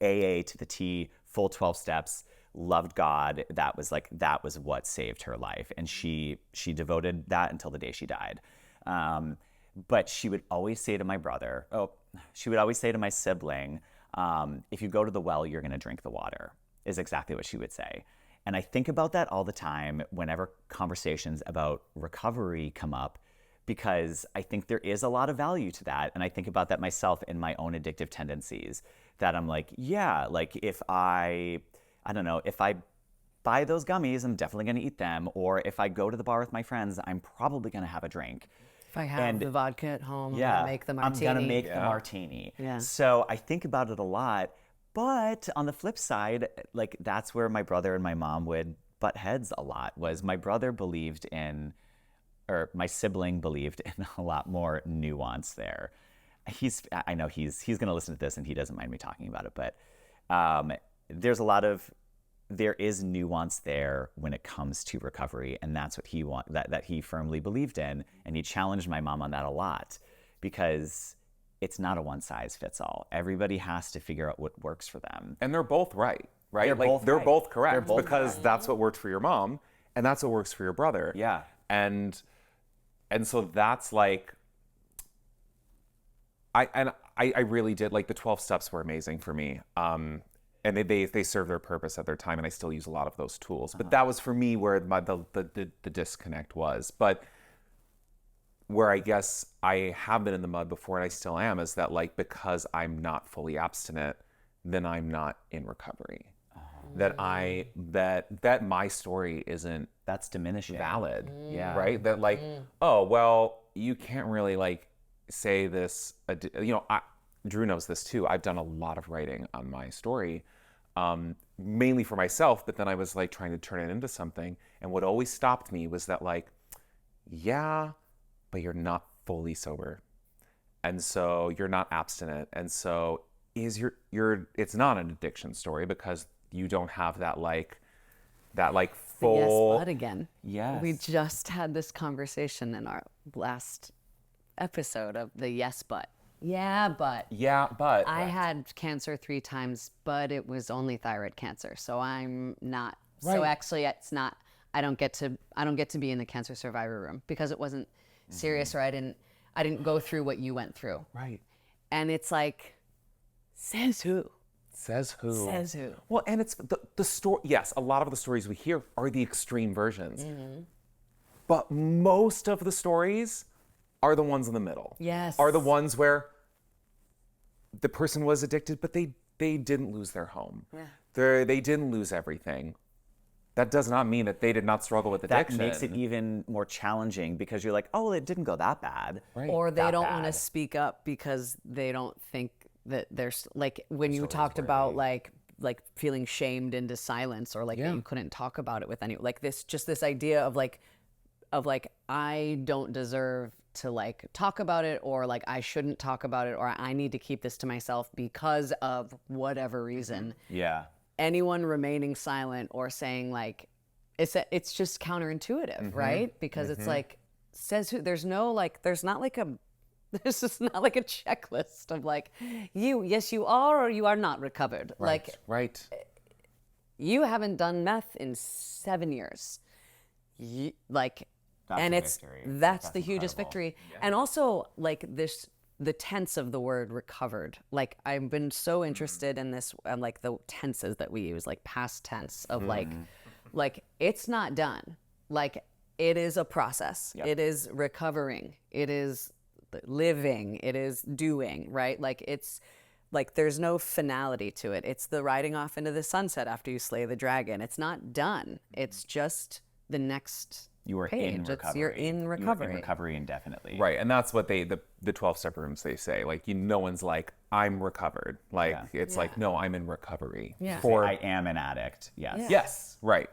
AA to the T, full 12 steps, loved God. That was what saved her life. And she devoted that until the day she died. But she would always say to my brother, she would always say to my sibling, if you go to the well, you're going to drink the water, is exactly what she would say. And I think about that all the time whenever conversations about recovery come up, because I think there is a lot of value to that. And I think about that myself in my own addictive tendencies, that I'm like, yeah, like if I buy those gummies, I'm definitely going to eat them. Or if I go to the bar with my friends, I'm probably going to have a drink. If I have the vodka at home, I'm gonna make the martini. I'm going to make the martini. Yeah. So I think about it a lot. But on the flip side, like that's where my brother and my mom would butt heads a lot, was my brother believed in, or my sibling believed in, a lot more nuance there. I know he's going to listen to this and he doesn't mind me talking about it, but there is nuance there when it comes to recovery, and that's what that he firmly believed in, and he challenged my mom on that a lot, because it's not a one size fits all. Everybody has to figure out what works for them. And they're both right? They're both they're right. both correct, They're both because that's what worked for your mom, and that's what works for your brother. Yeah. And so that's like, I really did, like, the 12 steps were amazing for me. And they serve their purpose at their time, and I still use a lot of those tools. But that was for me where the disconnect was. But where I guess I have been in the mud before, and I still am, is that, like, because I'm not fully abstinent, then I'm not in recovery. That my story isn't, That's diminishing. valid. Yeah. Right? That, like, oh, well, you can't really, like, say this, Drew knows this too. I've done a lot of writing on my story, mainly for myself, but then I was like trying to turn it into something. And what always stopped me was that, like, yeah, but you're not fully sober. And so you're not abstinent. And so it's not an addiction story, because you don't have that full. Yes, but again. Yes. We just had this conversation in our last episode of the yes, but. Yeah, but. Yeah, but. I had cancer 3 times, but it was only thyroid cancer. So I'm not. Right. So actually, it's not. I don't get to be in the cancer survivor room, because it wasn't serious, or I didn't go through what you went through. Right. And it's like, says who? Says who? Says who? Well, and it's the story. Yes, a lot of the stories we hear are the extreme versions. But most of the stories are the ones in the middle. Yes. Are the ones where the person was addicted, but they didn't lose their home. Yeah. They didn't lose everything. That does not mean that they did not struggle with addiction. That makes it even more challenging, because you're like, oh, well, it didn't go that bad. Right. Or they That don't want to bad. speak up because they don't think that there's, like, when you talked about like feeling shamed into silence, or like that you couldn't talk about it with anyone, like this idea of like I don't deserve to like talk about it, or like I shouldn't talk about it, or I need to keep this to myself because of whatever reason. Yeah. Anyone remaining silent or saying like, it's just counterintuitive, right? Because it's like, says who? There's no like, there's not like This is not like a checklist of like, yes, you are or you are not recovered. Like, Right. you haven't done meth in 7 years. Like, That's and a it's victory. that's That's the hugest incredible. victory. And also like this, the tense of the word recovered. Like I've been so interested in this, like the tenses that we use, like past tense of like it's not done. Like it is a process. Yep. It is recovering. It is living. It is doing, right? Like it's like there's no finality to it. It's the riding off into the sunset after you slay the dragon. It's not done. It's just the next You are page. in recovery. You're in recovery. You're in recovery indefinitely. Right, and that's what the 12-step rooms, they say. Like, no one's like, I'm recovered. Like, it's like, no, I'm in recovery. Yeah. For I am an addict. Yes. yes, right,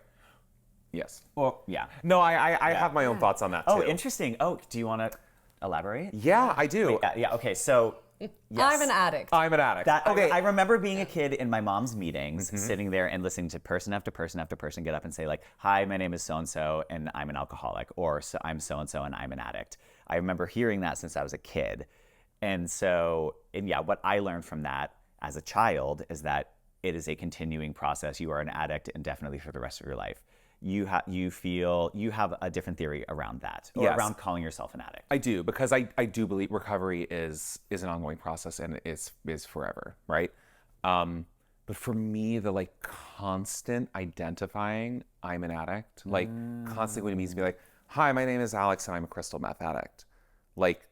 yes. Well, yeah. No, I have my own thoughts on that too. Oh, interesting. Oh, do you want to elaborate? Yeah, I do. Yeah. Okay. So, yes. I'm an addict. I'm an addict. Okay. I remember being a kid in my mom's meetings, sitting there and listening to person after person after person get up and say like, "Hi, my name is so and so, and I'm an alcoholic," or "I'm so and so, and I'm an addict." I remember hearing that since I was a kid, and yeah, what I learned from that as a child is that it is a continuing process. You are an addict indefinitely for the rest of your life. You have a different theory around that, or Yes. around calling yourself an addict. I do, because I do believe recovery is an ongoing process and is forever, right? But for me, the like constant identifying I'm an addict, like constantly what it means to be like, hi, my name is Alex and I'm a crystal meth addict. Like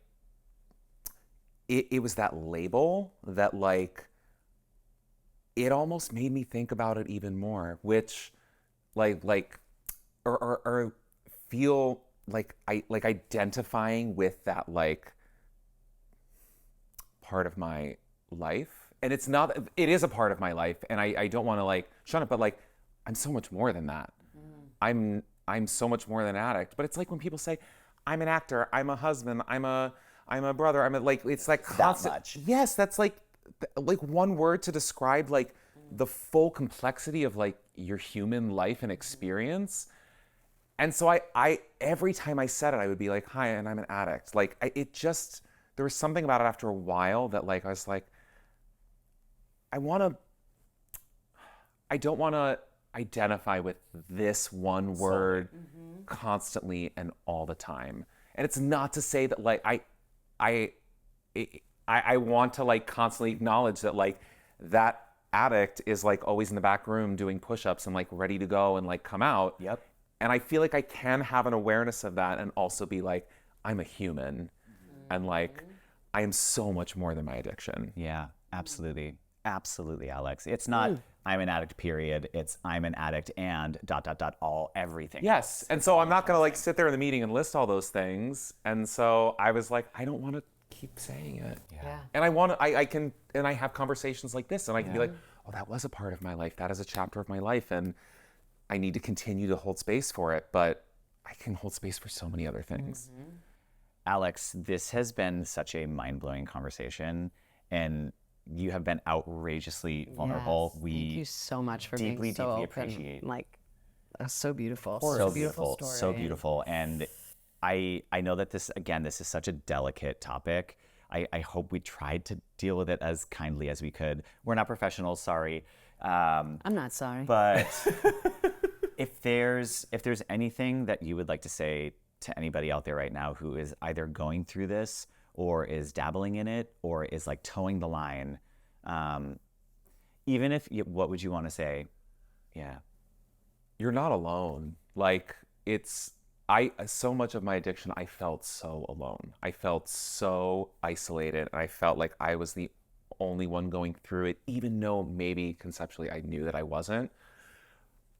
it was that label that like it almost made me think about it even more, which or feel like I like identifying with that like part of my life. And it is a part of my life, and I don't want to like shut up, but like I'm so much more than that. I'm so much more than an addict. But it's like when people say I'm an actor, I'm a husband, I'm a brother, it's like constant. That much. Yes, that's like one word to describe like the full complexity of like your human life and experience. And so I every time I said it, I would be like, hi, and I'm an addict. Like there was something about it after a while that like I was like, I don't want to identify with this one word constantly and all the time. And it's not to say that like I want to like constantly acknowledge that like that addict is like always in the back room doing push-ups and like ready to go and like come out. Yep. And I feel like I can have an awareness of that and also be like, I'm a human and like I am so much more than my addiction. Yeah, absolutely. Absolutely, Alex. It's not I'm an addict, period. It's I'm an addict and ... everything. Yes. And so I'm not going to like sit there in the meeting and list all those things. And so I was like, I don't want to keep saying it. Yeah. And I have conversations like this and I can be like, oh, that was a part of my life. That is a chapter of my life. And I need to continue to hold space for it. But I can hold space for so many other things. Alex, this has been such a mind-blowing conversation, and you have been outrageously vulnerable. Yes. Thank you so much for deeply, being so deeply open. appreciate. Like, so beautiful. So beautiful beautiful, story. so beautiful. And I know that this is such a delicate topic. I hope we tried to deal with it as kindly as we could. We're not professionals, sorry. I'm not sorry. But if there's anything that you would like to say to anybody out there right now who is either going through this or is dabbling in it or is like towing the line, even if what would you want to say? Yeah. You're not alone. Like so much of my addiction, I felt so alone. I felt so isolated, and I felt like I was the only one going through it, even though maybe conceptually I knew that I wasn't.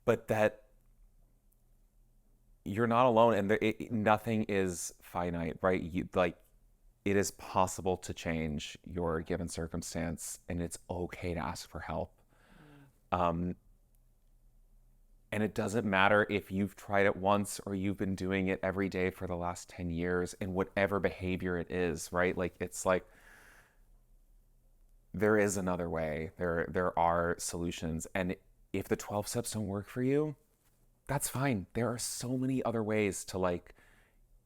But that you're not alone, and nothing is finite, right? It is possible to change your given circumstance, and it's okay to ask for help. And it doesn't matter if you've tried it once or you've been doing it every day for the last 10 years in whatever behavior it is, right? Like, it's like, there is another way. There are solutions. And if the 12 steps don't work for you, that's fine. There are so many other ways to like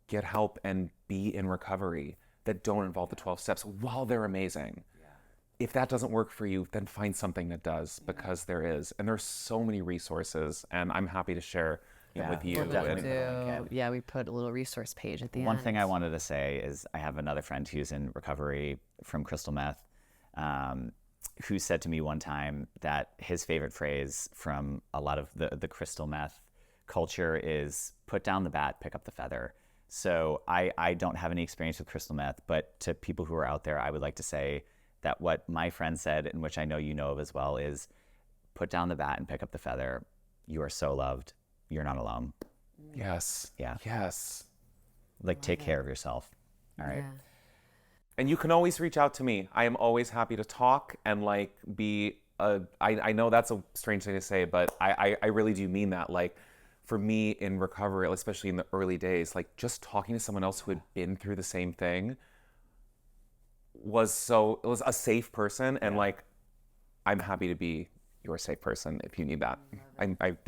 get help and be in recovery. that don't involve the 12 steps while they're amazing. If that doesn't work for you, then find something that does, because there is. And there's so many resources, and I'm happy to share them with you. Yeah, we put a little resource page at the end. One thing I wanted to say is I have another friend who's in recovery from crystal meth, who said to me one time that his favorite phrase from a lot of the crystal meth culture is put down the bat, pick up the feather. So I don't have any experience with crystal meth, but to people who are out there, I would like to say that what my friend said, and which I know you know of as well, is put down the bat and pick up the feather. You are so loved. You're not alone. Yes. Yeah. Yes. Like, take care of yourself. All right. Yeah. And you can always reach out to me. I am always happy to talk and like be I know that's a strange thing to say, but I really do mean that. Like, for me in recovery, especially in the early days, like just talking to someone else who had been through the same thing was a safe person. And like, I'm happy to be your safe person if you need that. I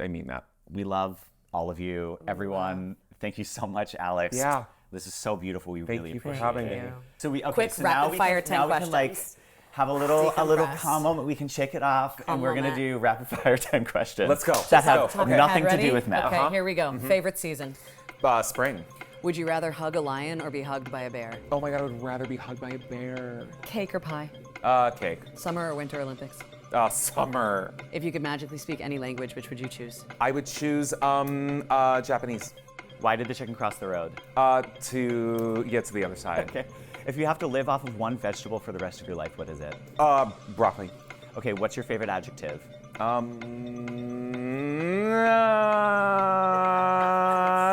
mean that. We love all of you, everyone. Thank you so much, Alex. Yeah. This is so beautiful. We Thank really you for appreciate having it. me. So Quick so rapid now we fire can, 10 now we can like questions. have a little Decompress. calm moment. We can shake it off, and we're gonna moment. do rapid fire 10 questions. Let's go. That Let's have go. Okay. nothing to Ready? do with meth. Okay, here we go. Favorite season. Spring. Would you rather hug a lion or be hugged by a bear? Oh my God, I would rather be hugged by a bear. Cake or pie? Cake. Summer or Winter Olympics? Summer. If you could magically speak any language, which would you choose? I would choose Japanese. Why did the chicken cross the road? To get to the other side. Okay. If you have to live off of one vegetable for the rest of your life, what is it? Broccoli. Okay, what's your favorite adjective?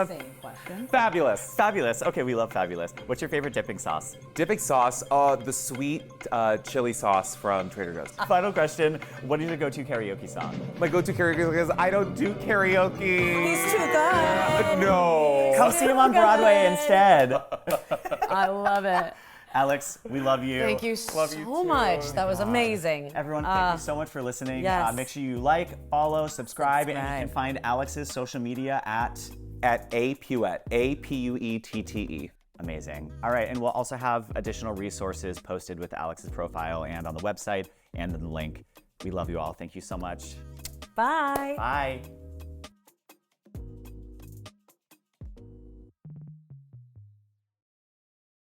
Same question. Fabulous. Fabulous. Okay, we love fabulous. What's your favorite dipping sauce? Dipping sauce, the sweet chili sauce from Trader Joe's. Final question. What is your go-to karaoke song? My go-to karaoke because I don't do karaoke. He's too good. No. Come see him on Broadway instead. I love it. Alex, we love you. Thank you so much. That was amazing. Everyone, thank you so much for listening. yes. Make sure you like, follow, subscribe, and you Subscribe. can find Alex's social media at Puette, Puette. Amazing. All right, and we'll also have additional resources posted with Alex's profile and on the website and in the link. We love you all. Thank you so much. Bye. Bye.